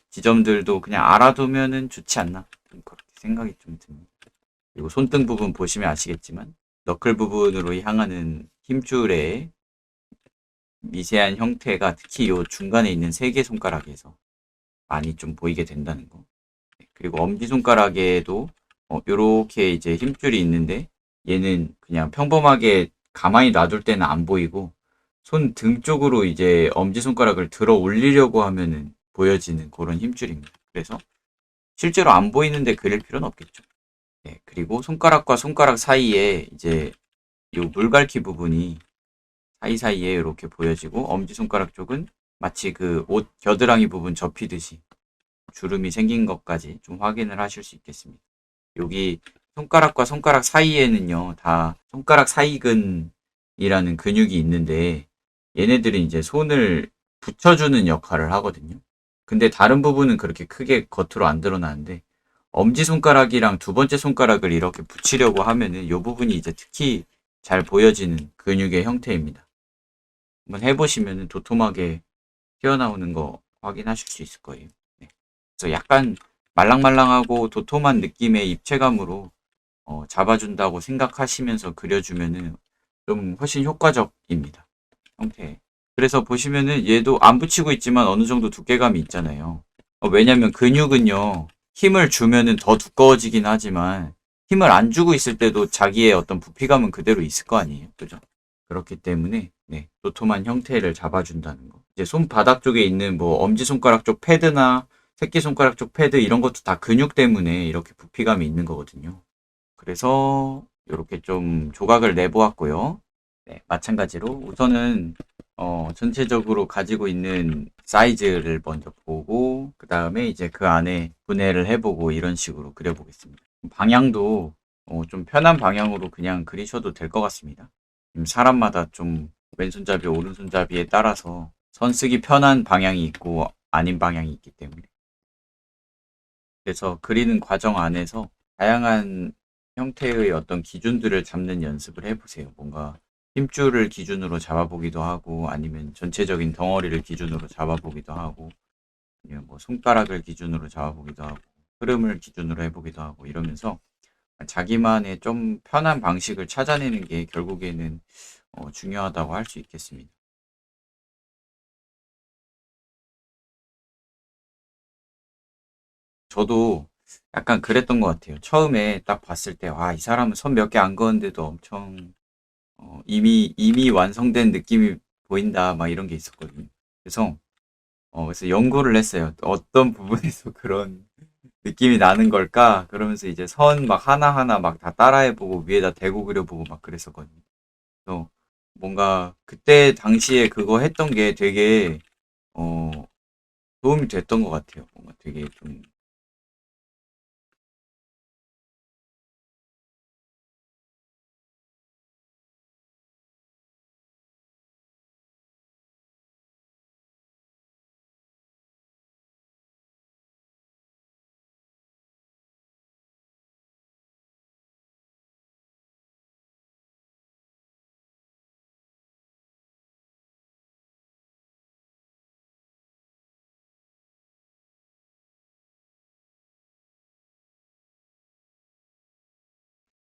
지점들도 그냥 알아두면은 좋지 않나? 좀 그렇게 생각이 좀 듭니다. 그리고 손등 부분 보시면 아시겠지만 너클 부분으로 향하는 힘줄의 미세한 형태가 특히 이 중간에 있는 세 개 손가락에서 많이 좀 보이게 된다는 거. 그리고 엄지손가락에도 요렇게 이제 힘줄이 있는데 얘는 그냥 평범하게 가만히 놔둘 때는 안 보이고 손 등 쪽으로 이제 엄지손가락을 들어 올리려고 하면은 보여지는 그런 힘줄입니다. 그래서 실제로 안 보이는데 그릴 필요는 없겠죠. 네, 그리고 손가락과 손가락 사이에 이제 요 물갈퀴 부분이 사이사이에 이렇게 보여지고, 엄지손가락 쪽은 마치 그 옷 겨드랑이 부분 접히듯이 주름이 생긴 것까지 좀 확인을 하실 수 있겠습니다. 여기 손가락과 손가락 사이에는요, 다 손가락 사이근이라는 근육이 있는데, 얘네들은 이제 손을 붙여주는 역할을 하거든요. 근데 다른 부분은 그렇게 크게 겉으로 안 드러나는데, 엄지손가락이랑 두 번째 손가락을 이렇게 붙이려고 하면은 이 부분이 이제 특히 잘 보여지는 근육의 형태입니다. 한번 해보시면은 도톰하게 튀어나오는 거 확인하실 수 있을 거예요. 네. 그래서 약간 말랑말랑하고 도톰한 느낌의 입체감으로 잡아준다고 생각하시면서 그려주면은 좀 훨씬 효과적입니다. 형태. 그래서 보시면은 얘도 안 붙이고 있지만 어느 정도 두께감이 있잖아요. 왜냐면 근육은요, 힘을 주면은 더 두꺼워지긴 하지만 힘을 안 주고 있을 때도 자기의 어떤 부피감은 그대로 있을 거 아니에요. 그죠? 그렇기 때문에 네, 도톰한 형태를 잡아준다는 거. 이제 손바닥 쪽에 있는 뭐 엄지손가락 쪽 패드나 새끼손가락 쪽 패드 이런 것도 다 근육 때문에 이렇게 부피감이 있는 거거든요. 그래서 이렇게 좀 조각을 내보았고요. 네, 마찬가지로 우선은 전체적으로 가지고 있는 사이즈를 먼저 보고 그 다음에 이제 그 안에 분해를 해보고 이런 식으로 그려보겠습니다. 방향도 좀 편한 방향으로 그냥 그리셔도 될 것 같습니다. 사람마다 좀 왼손잡이, 오른손잡이에 따라서 선 쓰기 편한 방향이 있고 아닌 방향이 있기 때문에, 그래서 그리는 과정 안에서 다양한 형태의 어떤 기준들을 잡는 연습을 해보세요. 뭔가 힘줄을 기준으로 잡아보기도 하고, 아니면 전체적인 덩어리를 기준으로 잡아보기도 하고, 아니면 뭐 손가락을 기준으로 잡아보기도 하고, 흐름을 기준으로 해보기도 하고, 이러면서 자기만의 좀 편한 방식을 찾아내는 게 결국에는 중요하다고 할 수 있겠습니다. 저도 약간 그랬던 것 같아요. 처음에 딱 봤을 때, 와, 이 사람은 선 몇 개 안 그었는데도 엄청, 이미 완성된 느낌이 보인다, 막 이런 게 있었거든요. 그래서, 그래서 연구를 했어요. 어떤 부분에서 그런 느낌이 나는 걸까? 그러면서 이제 선 막 하나하나 막 다 따라해보고 위에다 대고 그려보고 막 그랬었거든요. 그래서 뭔가 그때 당시에 그거 했던 게 되게, 어, 도움이 됐던 것 같아요. 뭔가 되게 좀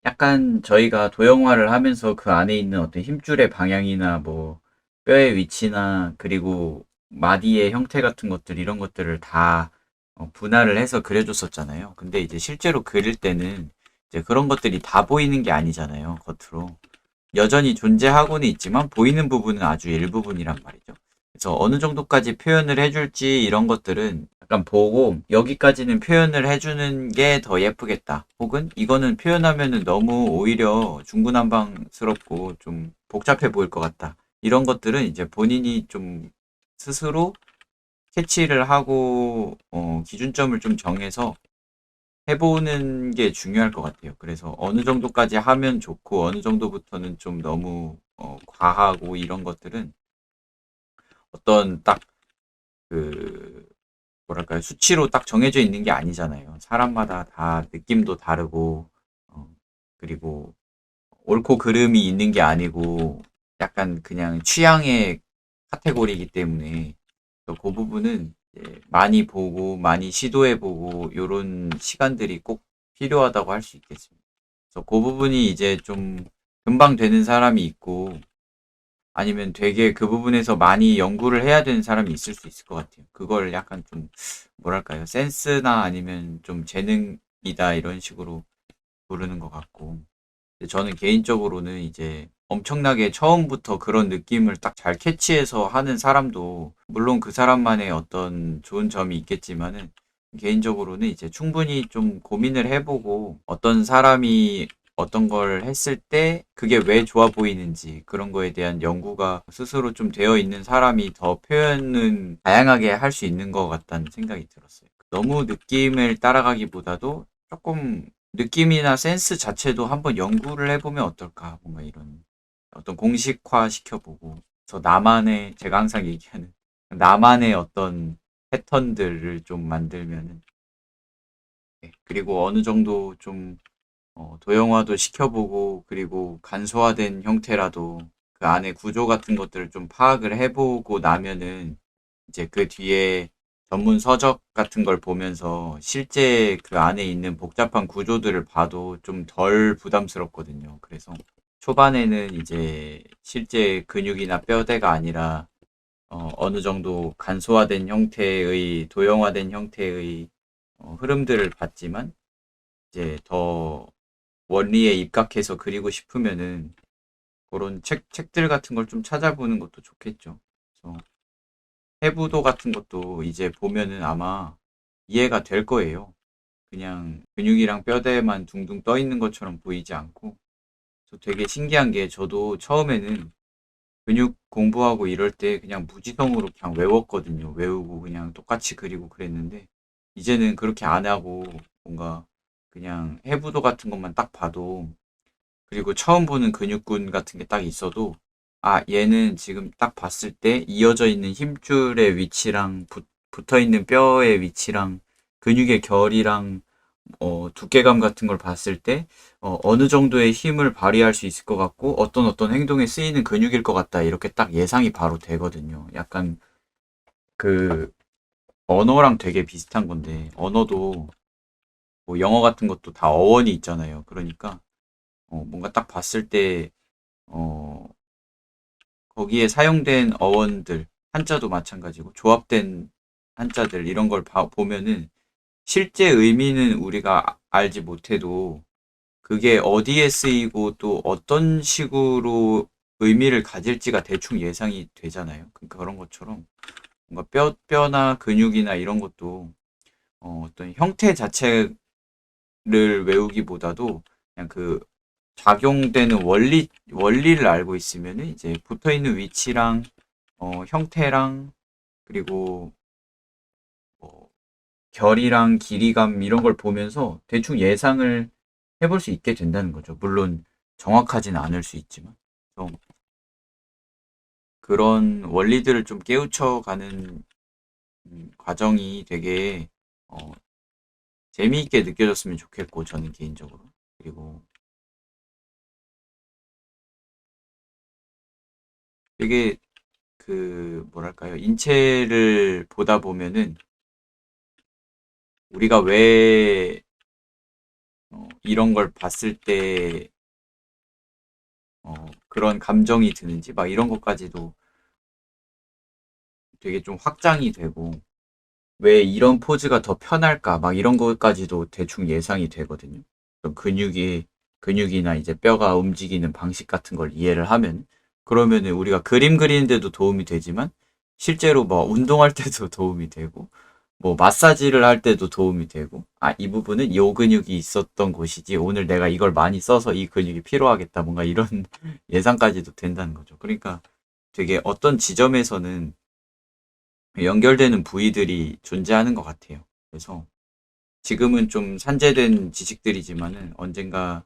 약간 저희가 도형화를 하면서 그 안에 있는 어떤 힘줄의 방향이나 뭐 뼈의 위치나 그리고 마디의 형태 같은 것들 이런 것들을 다 분할을 해서 그려줬었잖아요. 근데 이제 실제로 그릴 때는 이제 그런 것들이 다 보이는 게 아니잖아요. 겉으로. 여전히 존재하고는 있지만 보이는 부분은 아주 일부분이란 말이죠. 그래서 어느 정도까지 표현을 해줄지 이런 것들은 약간 보고 여기까지는 표현을 해주는 게 더 예쁘겠다. 혹은 이거는 표현하면은 너무 오히려 중구난방스럽고 좀 복잡해 보일 것 같다. 이런 것들은 이제 본인이 좀 스스로 캐치를 하고 기준점을 좀 정해서 해보는 게 중요할 것 같아요. 그래서 어느 정도까지 하면 좋고 어느 정도부터는 좀 너무 과하고 이런 것들은 어떤 딱 그 뭐랄까요 수치로 딱 정해져 있는 게 아니잖아요. 사람마다 다 느낌도 다르고 어, 그리고 옳고 그름이 있는 게 아니고 약간 그냥 취향의 카테고리이기 때문에 그 부분은 이제 많이 보고 많이 시도해보고 이런 시간들이 꼭 필요하다고 할 수 있겠습니다. 그래서 그 부분이 이제 좀 금방 되는 사람이 있고 아니면 되게 그 부분에서 많이 연구를 해야 되는 사람이 있을 수 있을 것 같아요. 그걸 약간 좀 뭐랄까요 센스나 아니면 좀 재능이다 이런 식으로 부르는 것 같고 저는 개인적으로는 이제 엄청나게 처음부터 그런 느낌을 딱 잘 캐치해서 하는 사람도 물론 그 사람만의 어떤 좋은 점이 있겠지만은 개인적으로는 이제 충분히 좀 고민을 해보고 어떤 사람이 어떤 걸 했을 때 그게 왜 좋아 보이는지 그런 거에 대한 연구가 스스로 좀 되어 있는 사람이 더 표현은 다양하게 할 수 있는 것 같다는 생각이 들었어요. 너무 느낌을 따라가기보다도 조금 느낌이나 센스 자체도 한번 연구를 해보면 어떨까? 뭔가 이런 어떤 공식화 시켜보고, 제가 항상 얘기하는 나만의 어떤 패턴들을 좀 만들면은, 네. 그리고 어느 정도 좀 도형화도 시켜보고, 그리고 간소화된 형태라도 그 안에 구조 같은 것들을 좀 파악을 해보고 나면은 이제 그 뒤에 전문 서적 같은 걸 보면서 실제 그 안에 있는 복잡한 구조들을 봐도 좀 덜 부담스럽거든요. 그래서 초반에는 이제 실제 근육이나 뼈대가 아니라 어느 정도 간소화된 형태의 도형화된 형태의 흐름들을 봤지만 이제 더 원리에 입각해서 그리고 싶으면은 그런 책들 같은 걸 좀 찾아보는 것도 좋겠죠. 그래서 해부도 같은 것도 이제 보면은 아마 이해가 될 거예요. 그냥 근육이랑 뼈대만 둥둥 떠 있는 것처럼 보이지 않고. 되게 신기한 게 저도 처음에는 근육 공부하고 이럴 때 그냥 무지성으로 그냥 외웠거든요. 외우고 그냥 똑같이 그리고 그랬는데 이제는 그렇게 안 하고 뭔가 그냥 해부도 같은 것만 딱 봐도 그리고 처음 보는 근육군 같은 게 딱 있어도 아, 얘는 지금 딱 봤을 때 이어져 있는 힘줄의 위치랑 붙어 있는 뼈의 위치랑 근육의 결이랑 두께감 같은 걸 봤을 때 어느 정도의 힘을 발휘할 수 있을 것 같고 어떤 행동에 쓰이는 근육일 것 같다 이렇게 딱 예상이 바로 되거든요. 약간 그 언어랑 되게 비슷한 건데 언어도 뭐 영어 같은 것도 다 어원이 있잖아요. 그러니까 뭔가 딱 봤을 때 어, 거기에 사용된 어원들, 한자도 마찬가지고 조합된 한자들 이런 걸 보면은 실제 의미는 우리가 알지 못해도 그게 어디에 쓰이고 또 어떤 식으로 의미를 가질지가 대충 예상이 되잖아요. 그러니까 그런 것처럼 뭔가 뼈나 근육이나 이런 것도 어떤 형태 자체를 외우기보다도 그냥 그 작용되는 원리를 알고 있으면 이제 붙어 있는 위치랑 형태랑 그리고 뭐 결이랑 길이감 이런 걸 보면서 대충 예상을 해볼 수 있게 된다는 거죠. 물론 정확하진 않을 수 있지만 좀 그런 원리들을 좀 깨우쳐가는 과정이 되게 어, 재미있게 느껴졌으면 좋겠고 저는 개인적으로 그리고 되게 그 뭐랄까요 인체를 보다 보면은 우리가 왜 이런 걸 봤을 때 그런 감정이 드는지 막 이런 것까지도 되게 좀 확장이 되고 왜 이런 포즈가 더 편할까 막 이런 것까지도 대충 예상이 되거든요. 그럼 근육이나 이제 뼈가 움직이는 방식 같은 걸 이해를 하면 그러면은 우리가 그림 그리는데도 도움이 되지만 실제로 뭐 운동할 때도 도움이 되고 뭐 마사지를 할 때도 도움이 되고 아 이 부분은 요 근육이 있었던 곳이지 오늘 내가 이걸 많이 써서 이 근육이 필요하겠다 뭔가 이런 예상까지도 된다는 거죠. 그러니까 되게 어떤 지점에서는 연결되는 부위들이 존재하는 것 같아요. 그래서 지금은 좀 산재된 지식들이지만은 언젠가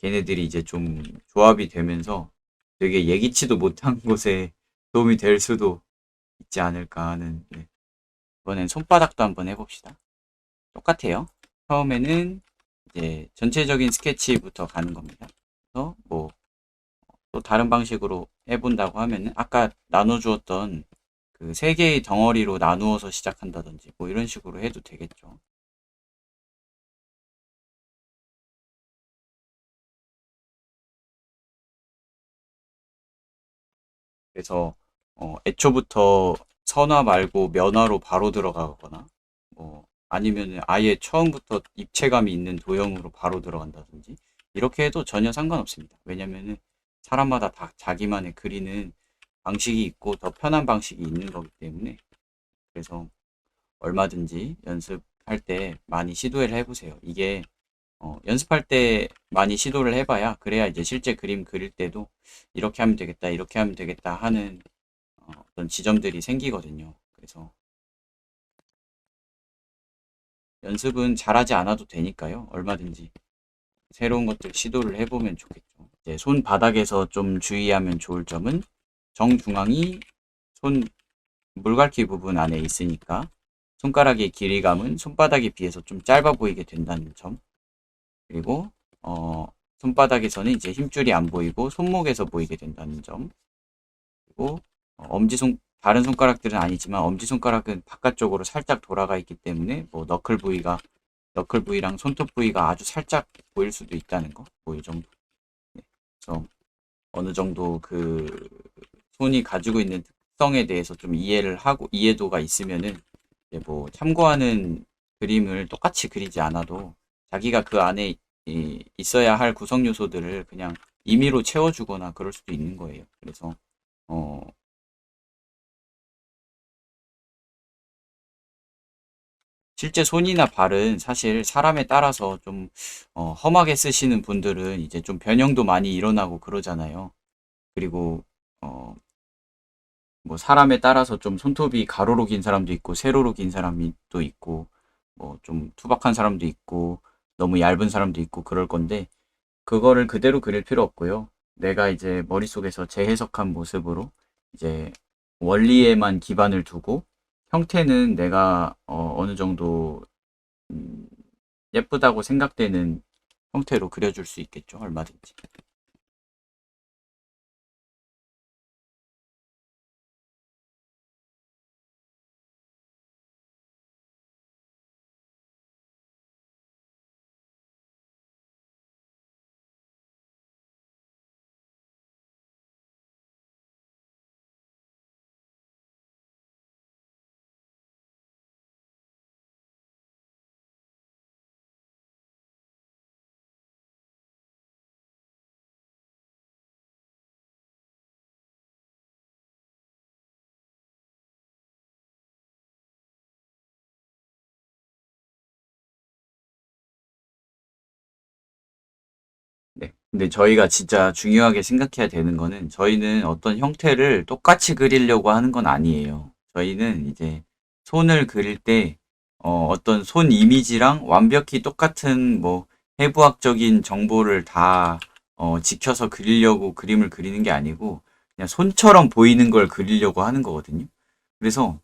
걔네들이 이제 좀 조합이 되면서 되게 예기치도 못한 곳에 도움이 될 수도 있지 않을까 하는, 네. 이번엔 손바닥도 한번 해봅시다. 똑같아요. 처음에는 이제 전체적인 스케치부터 가는 겁니다. 그래서 뭐 또 다른 방식으로 해본다고 하면은 아까 나눠주었던 그 세 개의 덩어리로 나누어서 시작한다든지 뭐 이런 식으로 해도 되겠죠. 그래서 애초부터 선화 말고 면화로 바로 들어가거나 뭐 아니면 아예 처음부터 입체감이 있는 도형으로 바로 들어간다든지 이렇게 해도 전혀 상관없습니다. 왜냐면은 사람마다 다 자기만의 그리는 방식이 있고 더 편한 방식이 있는 거기 때문에 그래서 얼마든지 연습할 때 많이 시도를 해보세요. 이게 연습할 때 많이 시도를 해봐야 그래야 이제 실제 그림 그릴 때도 이렇게 하면 되겠다, 이렇게 하면 되겠다 하는 어떤 지점들이 생기거든요. 그래서 연습은 잘하지 않아도 되니까요. 얼마든지 새로운 것들 시도를 해보면 좋겠죠. 이제 손바닥에서 좀 주의하면 좋을 점은 정중앙이 손 물갈퀴 부분 안에 있으니까 손가락의 길이감은 손바닥에 비해서 좀 짧아 보이게 된다는 점. 그리고 손바닥에서는 이제 힘줄이 안 보이고 손목에서 보이게 된다는 점. 그리고 다른 손가락들은 아니지만 엄지손가락은 바깥쪽으로 살짝 돌아가 있기 때문에 뭐 너클 부위랑 손톱 부위가 아주 살짝 보일 수도 있다는 거. 뭐 이 정도. 네. 그래서 어느 정도 그 손이 가지고 있는 특성에 대해서 좀 이해를 하고 이해도가 있으면은 이제 뭐 참고하는 그림을 똑같이 그리지 않아도 자기가 그 안에 있어야 할 구성 요소들을 그냥 임의로 채워주거나 그럴 수도 있는 거예요. 그래서 어, 실제 손이나 발은 사실 사람에 따라서 좀 험하게 쓰시는 분들은 이제 좀 변형도 많이 일어나고 그러잖아요. 그리고 어, 뭐 사람에 따라서 좀 손톱이 가로로 긴 사람도 있고 세로로 긴 사람이 또 있고 뭐 좀 투박한 사람도 있고 너무 얇은 사람도 있고 그럴 건데 그거를 그대로 그릴 필요 없고요. 내가 이제 머릿속에서 재해석한 모습으로 이제 원리에만 기반을 두고 형태는 내가 어느 정도 음, 예쁘다고 생각되는 형태로 그려줄 수 있겠죠. 얼마든지. 근데 저희가 진짜 중요하게 생각해야 되는 거는 저희는 어떤 형태를 똑같이 그리려고 하는 건 아니에요. 저희는 이제 손을 그릴 때 어떤 손 이미지랑 완벽히 똑같은 뭐 해부학적인 정보를 다 지켜서 그리려고 그림을 그리는 게 아니고 그냥 손처럼 보이는 걸 그리려고 하는 거거든요. 그래서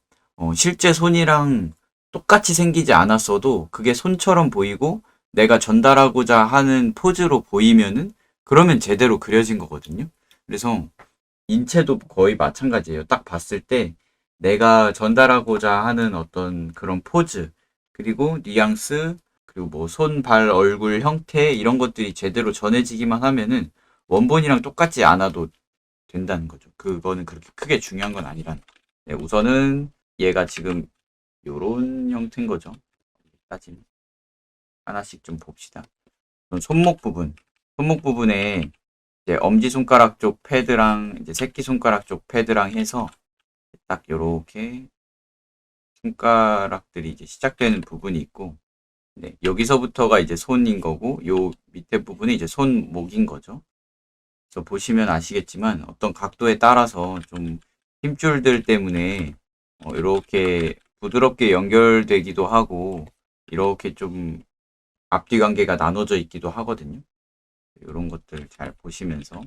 실제 손이랑 똑같이 생기지 않았어도 그게 손처럼 보이고 내가 전달하고자 하는 포즈로 보이면은 그러면 제대로 그려진 거거든요. 그래서 인체도 거의 마찬가지예요. 딱 봤을 때 내가 전달하고자 하는 어떤 그런 포즈, 그리고 뉘앙스, 그리고 뭐 손, 발, 얼굴 형태 이런 것들이 제대로 전해지기만 하면은 원본이랑 똑같지 않아도 된다는 거죠. 그거는 그렇게 크게 중요한 건 아니라는 거. 네, 우선은 얘가 지금 요런 형태인 거죠. 따지면 하나씩 좀 봅시다. 그럼 손목 부분. 손목 부분에 이제 엄지손가락 쪽 패드랑 이제 새끼손가락 쪽 패드랑 해서 딱 요렇게 손가락들이 이제 시작되는 부분이 있고, 네, 여기서부터가 이제 손인 거고, 요 밑에 부분이 이제 손목인 거죠. 그래서 보시면 아시겠지만 어떤 각도에 따라서 좀 힘줄들 때문에 이렇게 부드럽게 연결되기도 하고, 이렇게 좀 앞뒤 관계가 나눠져 있기도 하거든요. 이런 것들 잘 보시면서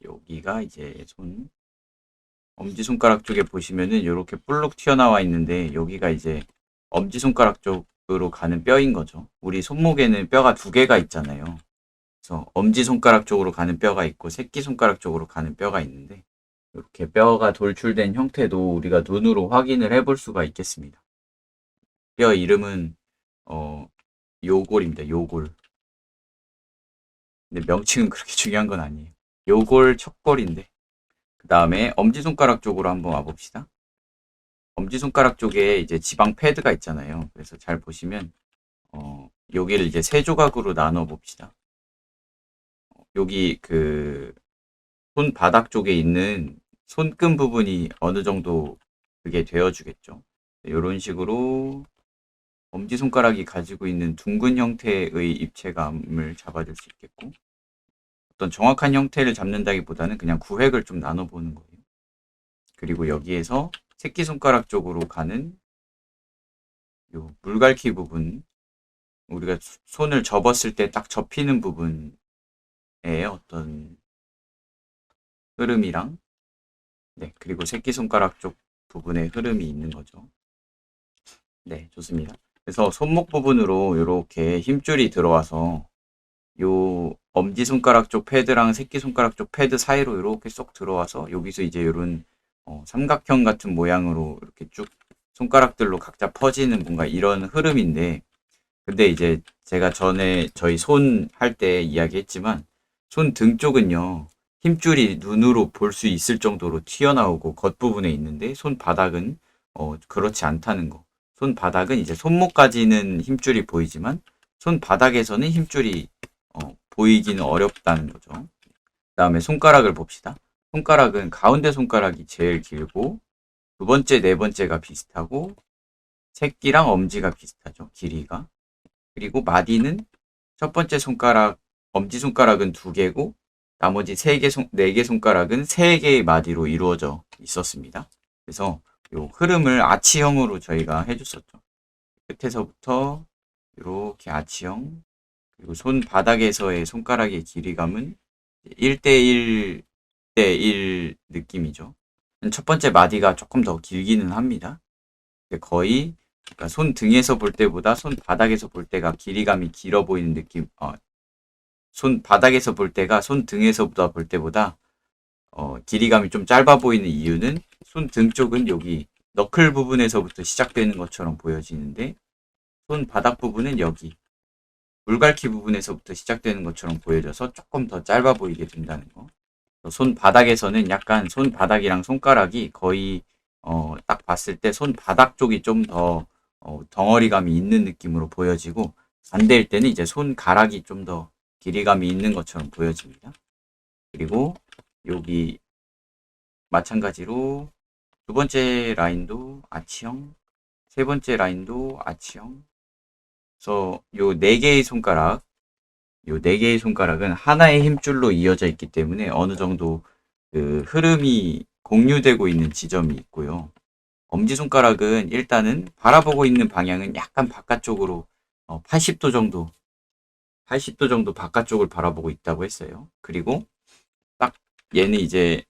여기가 이제 엄지손가락 쪽에 보시면은 이렇게 볼록 튀어나와 있는데 여기가 이제 엄지손가락 쪽으로 가는 뼈인 거죠. 우리 손목에는 뼈가 두 개가 있잖아요. 그래서 엄지손가락 쪽으로 가는 뼈가 있고 새끼손가락 쪽으로 가는 뼈가 있는데 이렇게 뼈가 돌출된 형태도 우리가 눈으로 확인을 해볼 수가 있겠습니다. 뼈 이름은 어, 요골입니다. 요골. 근데 명칭은 그렇게 중요한 건 아니에요. 요골 척골인데 그 다음에 엄지손가락 쪽으로 한번 와봅시다. 엄지손가락 쪽에 이제 지방 패드가 있잖아요. 그래서 잘 보시면 여기를 이제 세 조각으로 나눠 봅시다. 여기 그 손바닥 쪽에 있는 손금 부분이 어느 정도 그게 되어주겠죠. 이런 식으로 엄지손가락이 가지고 있는 둥근 형태의 입체감을 잡아줄 수 있겠고, 어떤 정확한 형태를 잡는다기보다는 그냥 구획을 좀 나눠보는 거예요. 그리고 여기에서 새끼손가락 쪽으로 가는 요 물갈퀴 부분, 우리가 손을 접었을 때 딱 접히는 부분의 어떤 흐름이랑, 네, 그리고 새끼손가락 쪽 부분의 흐름이 있는 거죠. 네, 좋습니다. 그래서 손목 부분으로 이렇게 힘줄이 들어와서 요 엄지손가락 쪽 패드랑 새끼손가락 쪽 패드 사이로 이렇게 쏙 들어와서 여기서 이제 이런 삼각형 같은 모양으로 이렇게 쭉 손가락들로 각자 퍼지는 뭔가 이런 흐름인데, 근데 이제 제가 전에 저희 손 할 때 이야기했지만 손 등 쪽은요 힘줄이 눈으로 볼 수 있을 정도로 튀어나오고 겉부분에 있는데 손바닥은 그렇지 않다는 거. 손바닥은 이제 손목까지는 힘줄이 보이지만 손바닥에서는 힘줄이 보이기는 어렵다는 거죠. 그다음에 손가락을 봅시다. 손가락은 가운데 손가락이 제일 길고 두 번째, 네 번째가 비슷하고 새끼랑 엄지가 비슷하죠. 길이가. 그리고 마디는 첫 번째 손가락, 엄지손가락은 두 개고, 나머지 네 개 손가락은 세 개의 마디로 이루어져 있었습니다. 그래서 요 흐름을 아치형으로 저희가 해줬었죠. 끝에서부터 이렇게 아치형, 그리고 손바닥에서의 손가락의 길이감은 1대1 대1 느낌이죠. 첫 번째 마디가 조금 더 길기는 합니다. 거의 그러니까 손 등에서 볼 때보다 손 바닥에서 볼 때가 길이감이 길어 보이는 느낌. 손 바닥에서 볼 때가 손 등에서보다 볼 때보다 길이감이 좀 짧아 보이는 이유는 손 등 쪽은 여기 너클 부분에서부터 시작되는 것처럼 보여지는데 손 바닥 부분은 여기 물갈퀴 부분에서부터 시작되는 것처럼 보여져서 조금 더 짧아 보이게 된다는 거. 손 바닥에서는 약간 손 바닥이랑 손가락이 거의 딱 봤을 때 손 바닥 쪽이 좀 더 덩어리감이 있는 느낌으로 보여지고, 반대일 때는 이제 손가락이 좀 더 길이감이 있는 것처럼 보여집니다. 그리고 여기 마찬가지로 두 번째 라인도 아치형, 세 번째 라인도 아치형. 그래서 요 네 개의 손가락, 요 4개의 손가락은 하나의 힘줄로 이어져 있기 때문에 어느 정도 그 흐름이 공유되고 있는 지점이 있고요. 엄지손가락은 일단은 바라보고 있는 방향은 약간 바깥쪽으로 80도 정도, 80도 정도 바깥쪽을 바라보고 있다고 했어요. 그리고 딱 얘는 이제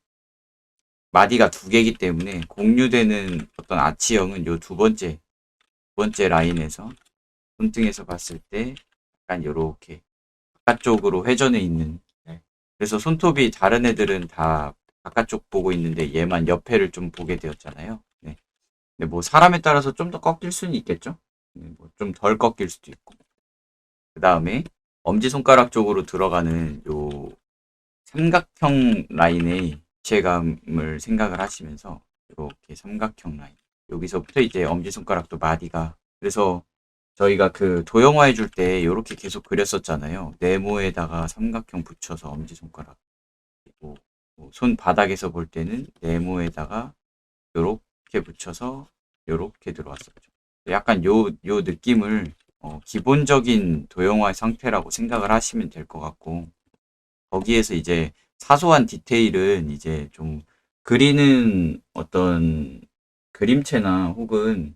마디가 2개이기 때문에 공유되는 어떤 아치형은 요 두 번째 라인에서 손등에서 봤을 때 약간 요렇게 바깥쪽으로 회전해 있는. 네. 그래서 손톱이 다른 애들은 다 바깥쪽 보고 있는데 얘만 옆에를 좀 보게 되었잖아요. 네. 근데 뭐 사람에 따라서 좀 더 꺾일 수는 있겠죠. 네, 뭐좀 덜 꺾일 수도 있고. 그 다음에 엄지손가락 쪽으로 들어가는 요 삼각형 라인의 입체감을 생각을 하시면서 이렇게 삼각형 라인. 여기서부터 이제 엄지손가락도 마디가. 그래서 저희가 그 도형화 해줄 때 이렇게 계속 그렸었잖아요. 네모에다가 삼각형 붙여서 엄지손가락. 그리고 손바닥에서 볼 때는 네모에다가 이렇게 붙여서 이렇게 들어왔었죠. 약간 요 느낌을 기본적인 도형화 상태라고 생각을 하시면 될 것 같고, 거기에서 이제 사소한 디테일은 이제 좀 그리는 어떤 그림체나 혹은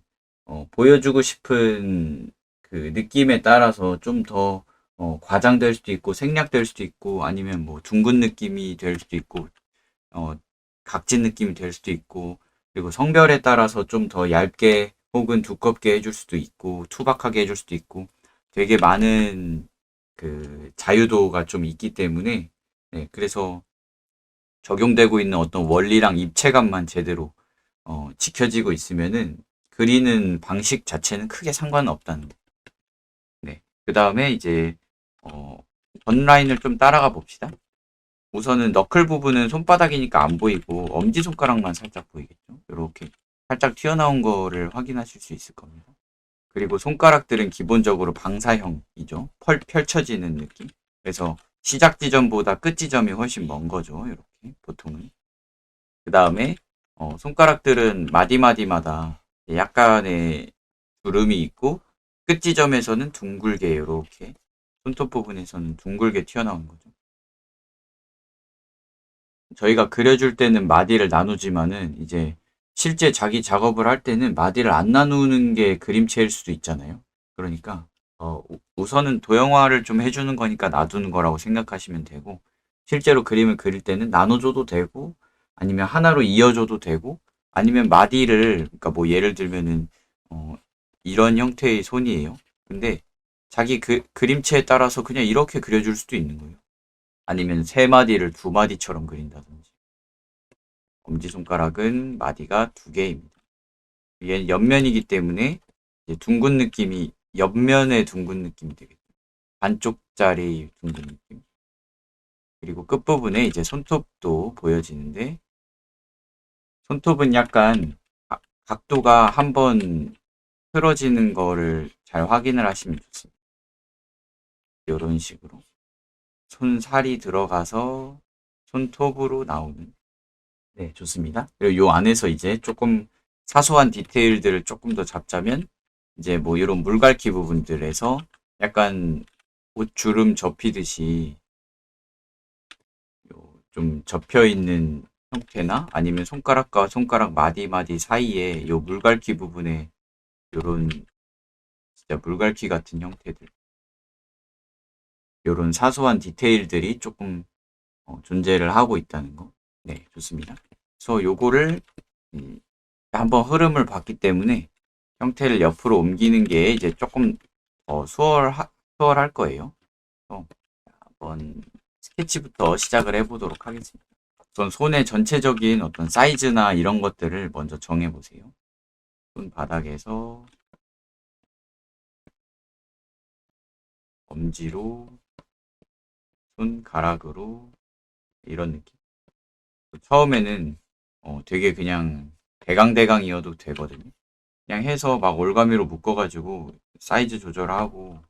보여주고 싶은 그 느낌에 따라서 좀 더 과장될 수도 있고 생략될 수도 있고 아니면 뭐 둥근 느낌이 될 수도 있고 어, 각진 느낌이 될 수도 있고 그리고 성별에 따라서 좀 더 얇게 혹은 두껍게 해줄 수도 있고 투박하게 해줄 수도 있고 되게 많은 그 자유도가 좀 있기 때문에 네, 그래서 적용되고 있는 어떤 원리랑 입체감만 제대로 지켜지고 있으면은 그리는 방식 자체는 크게 상관은 없다는 거. 네. 그 다음에 이제 어, 전 라인을 좀 따라가 봅시다. 우선은 너클 부분은 손바닥이니까 안 보이고 엄지손가락만 살짝 보이겠죠. 이렇게 살짝 튀어나온 거를 확인하실 수 있을 겁니다. 그리고 손가락들은 기본적으로 방사형이죠. 펼쳐지는 느낌. 그래서 시작 지점보다 끝 지점이 훨씬 먼 거죠. 이렇게 보통은. 그 다음에 손가락들은 마디마디마다 약간의 주름이 있고 끝 지점에서는 둥글게 이렇게 손톱 부분에서는 둥글게 튀어나온 거죠. 저희가 그려줄 때는 마디를 나누지만은 이제 실제 자기 작업을 할 때는 마디를 안 나누는 게 그림체일 수도 있잖아요. 그러니까 우선은 도형화를 좀 해주는 거니까 놔두는 거라고 생각하시면 되고 실제로 그림을 그릴 때는 나눠줘도 되고 아니면 하나로 이어줘도 되고 아니면 마디를 그러니까 뭐 예를 들면은 어, 이런 형태의 손이에요. 근데 자기 그림체에 따라서 그냥 이렇게 그려줄 수도 있는 거예요. 아니면 세 마디를 두 마디처럼 그린다든지. 엄지손가락은 마디가 2개입니다. 얘는 옆면이기 때문에 이제 둥근 느낌이 옆면의 둥근 느낌이 되겠죠. 반쪽짜리 둥근 느낌. 그리고 끝부분에 이제 손톱도 보여지는데 손톱은 약간 각도가 한번 틀어지는 거를 잘 확인을 하시면 좋습니다. 이런 식으로 손살이 들어가서 손톱으로 나오는. 네, 좋습니다. 그리고 요 안에서 이제 조금 사소한 디테일들을 조금 더 잡자면 이제 뭐 이런 물갈퀴 부분들에서 약간 옷 주름 접히듯이 좀 접혀 있는 형태나 아니면 손가락과 손가락 마디 사이에 요 물갈퀴 부분에 요런 진짜 물갈퀴 같은 형태들 요런 사소한 디테일들이 조금 존재를 하고 있다는 거. 네, 좋습니다. 그래서 요거를 한번 흐름을 봤기 때문에 형태를 옆으로 옮기는 게 이제 조금 수월할 거예요. 한번 스케치부터 시작을 해보도록 하겠습니다. 우선 손의 전체적인 어떤 사이즈나 이런 것들을 먼저 정해보세요. 손바닥에서 엄지로, 손가락으로 이런 느낌. 처음에는 되게 그냥 대강대강이어도 되거든요. 그냥 해서 막 올가미로 묶어가지고 사이즈 조절하고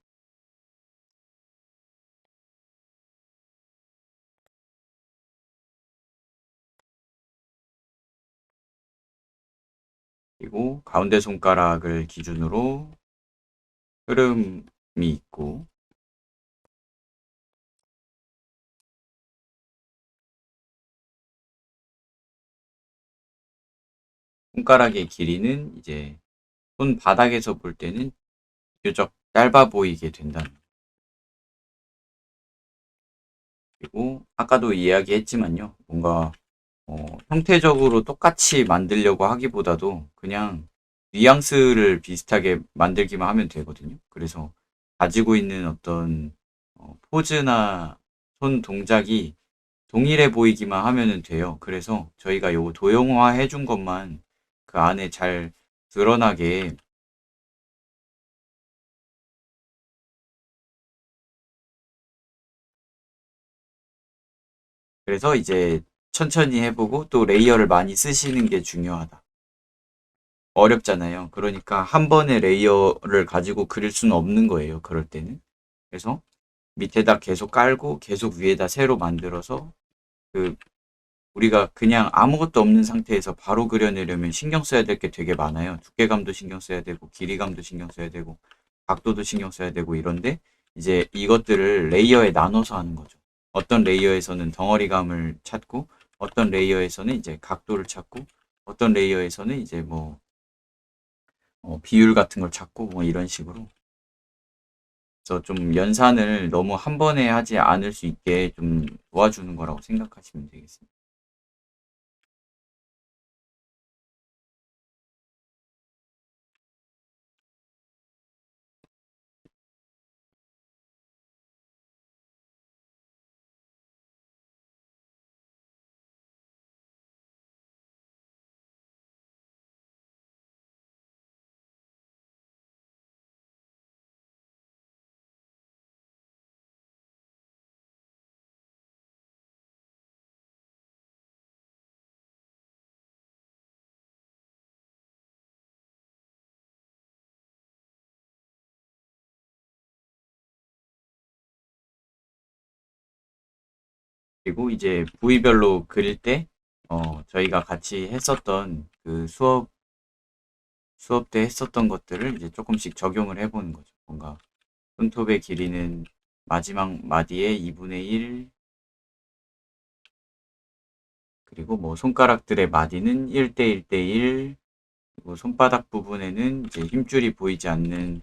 그리고 가운데 손가락을 기준으로 흐름이 있고 손가락의 길이는 이제 손바닥에서 볼 때는 비교적 짧아 보이게 된다는 거. 그리고 아까도 이야기했지만요. 뭔가 형태적으로 똑같이 만들려고 하기보다도 그냥 뉘앙스를 비슷하게 만들기만 하면 되거든요. 그래서 가지고 있는 어떤 포즈나 손 동작이 동일해 보이기만 하면 돼요. 그래서 저희가 요거 도형화 해준 것만 그 안에 잘 드러나게, 그래서 이제 천천히 해보고 또 레이어를 많이 쓰시는 게 중요하다. 어렵잖아요. 그러니까 한 번에 레이어를 가지고 그릴 수는 없는 거예요. 그럴 때는. 그래서 밑에다 계속 깔고 계속 위에다 새로 만들어서, 그 우리가 그냥 아무것도 없는 상태에서 바로 그려내려면 신경 써야 될 게 되게 많아요. 두께감도 신경 써야 되고 길이감도 신경 써야 되고 각도도 신경 써야 되고 이런데, 이제 이것들을 레이어에 나눠서 하는 거죠. 어떤 레이어에서는 덩어리감을 찾고, 어떤 레이어에서는 이제 각도를 찾고, 어떤 레이어에서는 이제 뭐 비율 같은 걸 찾고 뭐 이런 식으로. 그래서 좀 연산을 너무 한 번에 하지 않을 수 있게 좀 도와주는 거라고 생각하시면 되겠습니다. 그리고 이제 부위별로 그릴 때, 저희가 같이 했었던 그 수업 때 했었던 것들을 이제 조금씩 적용을 해보는 거죠. 뭔가 손톱의 길이는 마지막 마디의 2분의 1, 그리고 뭐 손가락들의 마디는 1대 1대 1, 그리고 손바닥 부분에는 이제 힘줄이 보이지 않는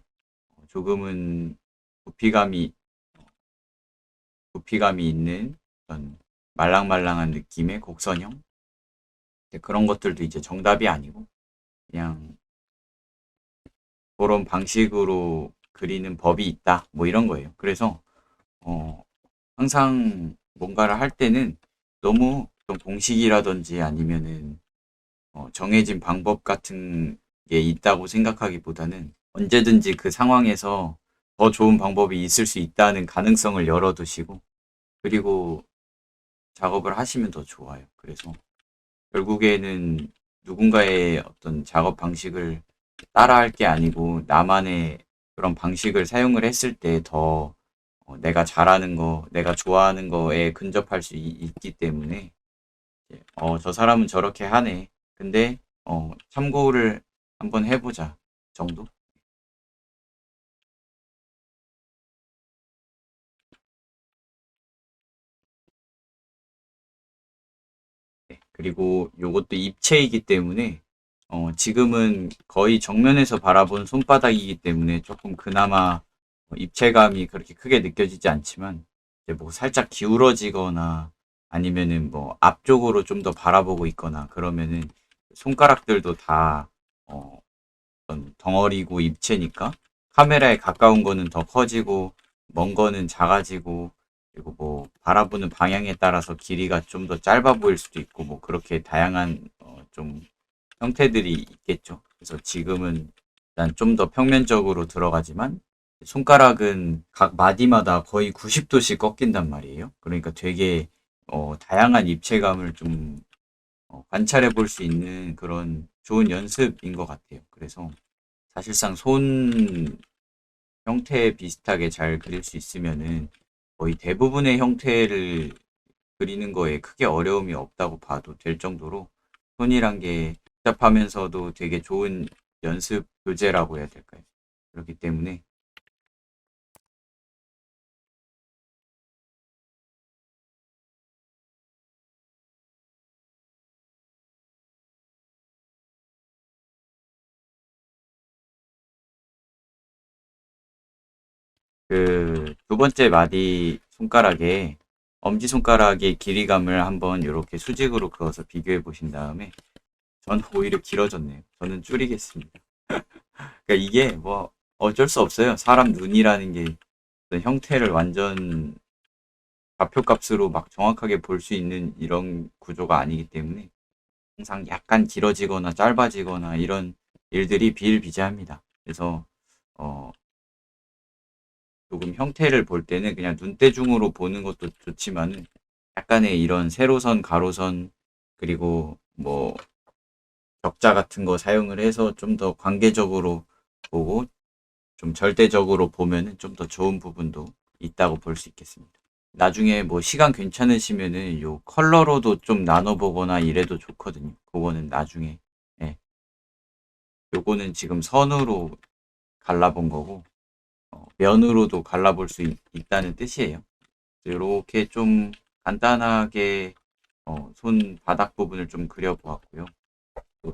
조금은 부피감이 부피감이 있는 어떤 말랑말랑한 느낌의 곡선형. 그런 것들도 이제 정답이 아니고 그냥 그런 방식으로 그리는 법이 있다. 뭐 이런 거예요. 그래서 어, 항상 뭔가를 할 때는 너무 어떤 공식이라든지 아니면은 정해진 방법 같은 게 있다고 생각하기보다는 언제든지 그 상황에서 더 좋은 방법이 있을 수 있다는 가능성을 열어두시고, 그리고 작업을 하시면 더 좋아요. 그래서 결국에는 누군가의 어떤 작업 방식을 따라할 게 아니고 나만의 그런 방식을 사용을 했을 때 더 내가 잘하는 거, 내가 좋아하는 거에 근접할 수 있기 때문에, 저 사람은 저렇게 하네. 근데 참고를 한번 해보자 정도? 네. 그리고 요것도 입체이기 때문에 지금은 거의 정면에서 바라본 손바닥이기 때문에 조금 그나마 입체감이 그렇게 크게 느껴지지 않지만, 이제 뭐 살짝 기울어지거나 아니면은 뭐 앞쪽으로 좀 더 바라보고 있거나 그러면은 손가락들도 다 어떤 덩어리고 입체니까 카메라에 가까운 거는 더 커지고 먼 거는 작아지고, 그리고 뭐 바라보는 방향에 따라서 길이가 좀 더 짧아 보일 수도 있고 뭐 그렇게 다양한 좀 형태들이 있겠죠. 그래서 지금은 일단 좀 더 평면적으로 들어가지만 손가락은 각 마디마다 거의 90도씩 꺾인단 말이에요. 그러니까 되게 다양한 입체감을 좀 관찰해 볼 수 있는 그런 좋은 연습인 것 같아요. 그래서 사실상 손 형태 비슷하게 잘 그릴 수 있으면은 거의 대부분의 형태를 그리는 거에 크게 어려움이 없다고 봐도 될 정도로, 손이란 게 복잡하면서도 되게 좋은 연습 교재라고 해야 될까요? 그렇기 때문에 그 두 번째 마디 손가락에 엄지손가락의 길이감을 한번 이렇게 수직으로 그어서 비교해 보신 다음에 저는 오히려 길어졌네요. 저는 줄이겠습니다. 그러니까 이게 뭐 어쩔 수 없어요. 사람 눈이라는 게 어떤 형태를 완전 좌표값으로 막 정확하게 볼 수 있는 이런 구조가 아니기 때문에 항상 약간 길어지거나 짧아지거나 이런 일들이 비일비재합니다. 그래서 조금 형태를 볼 때는 그냥 눈대중으로 보는 것도 좋지만은 약간의 이런 세로선, 가로선 그리고 뭐 격자 같은 거 사용을 해서 좀 더 관계적으로 보고 좀 절대적으로 보면은 좀 더 좋은 부분도 있다고 볼 수 있겠습니다. 나중에 뭐 시간 괜찮으시면은 요 컬러로도 좀 나눠보거나 이래도 좋거든요. 그거는 나중에. 예. 요거는 지금 선으로 갈라본 거고 면으로도 갈라볼 수 있다는 뜻이에요. 이렇게 좀 간단하게 손 바닥 부분을 좀 그려보았고요.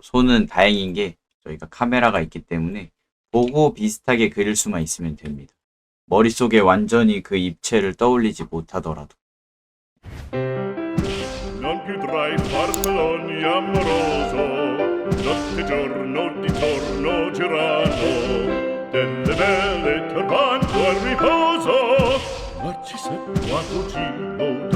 손은 다행인 게 저희가 카메라가 있기 때문에 보고 비슷하게 그릴 수만 있으면 됩니다. 머릿속에 완전히 그 입체를 떠올리지 못하더라도. Non più tra i farfalloni amoroso, notte e giorno di torno girano, delle belle turbando al riposo, ma ci seppe a cugino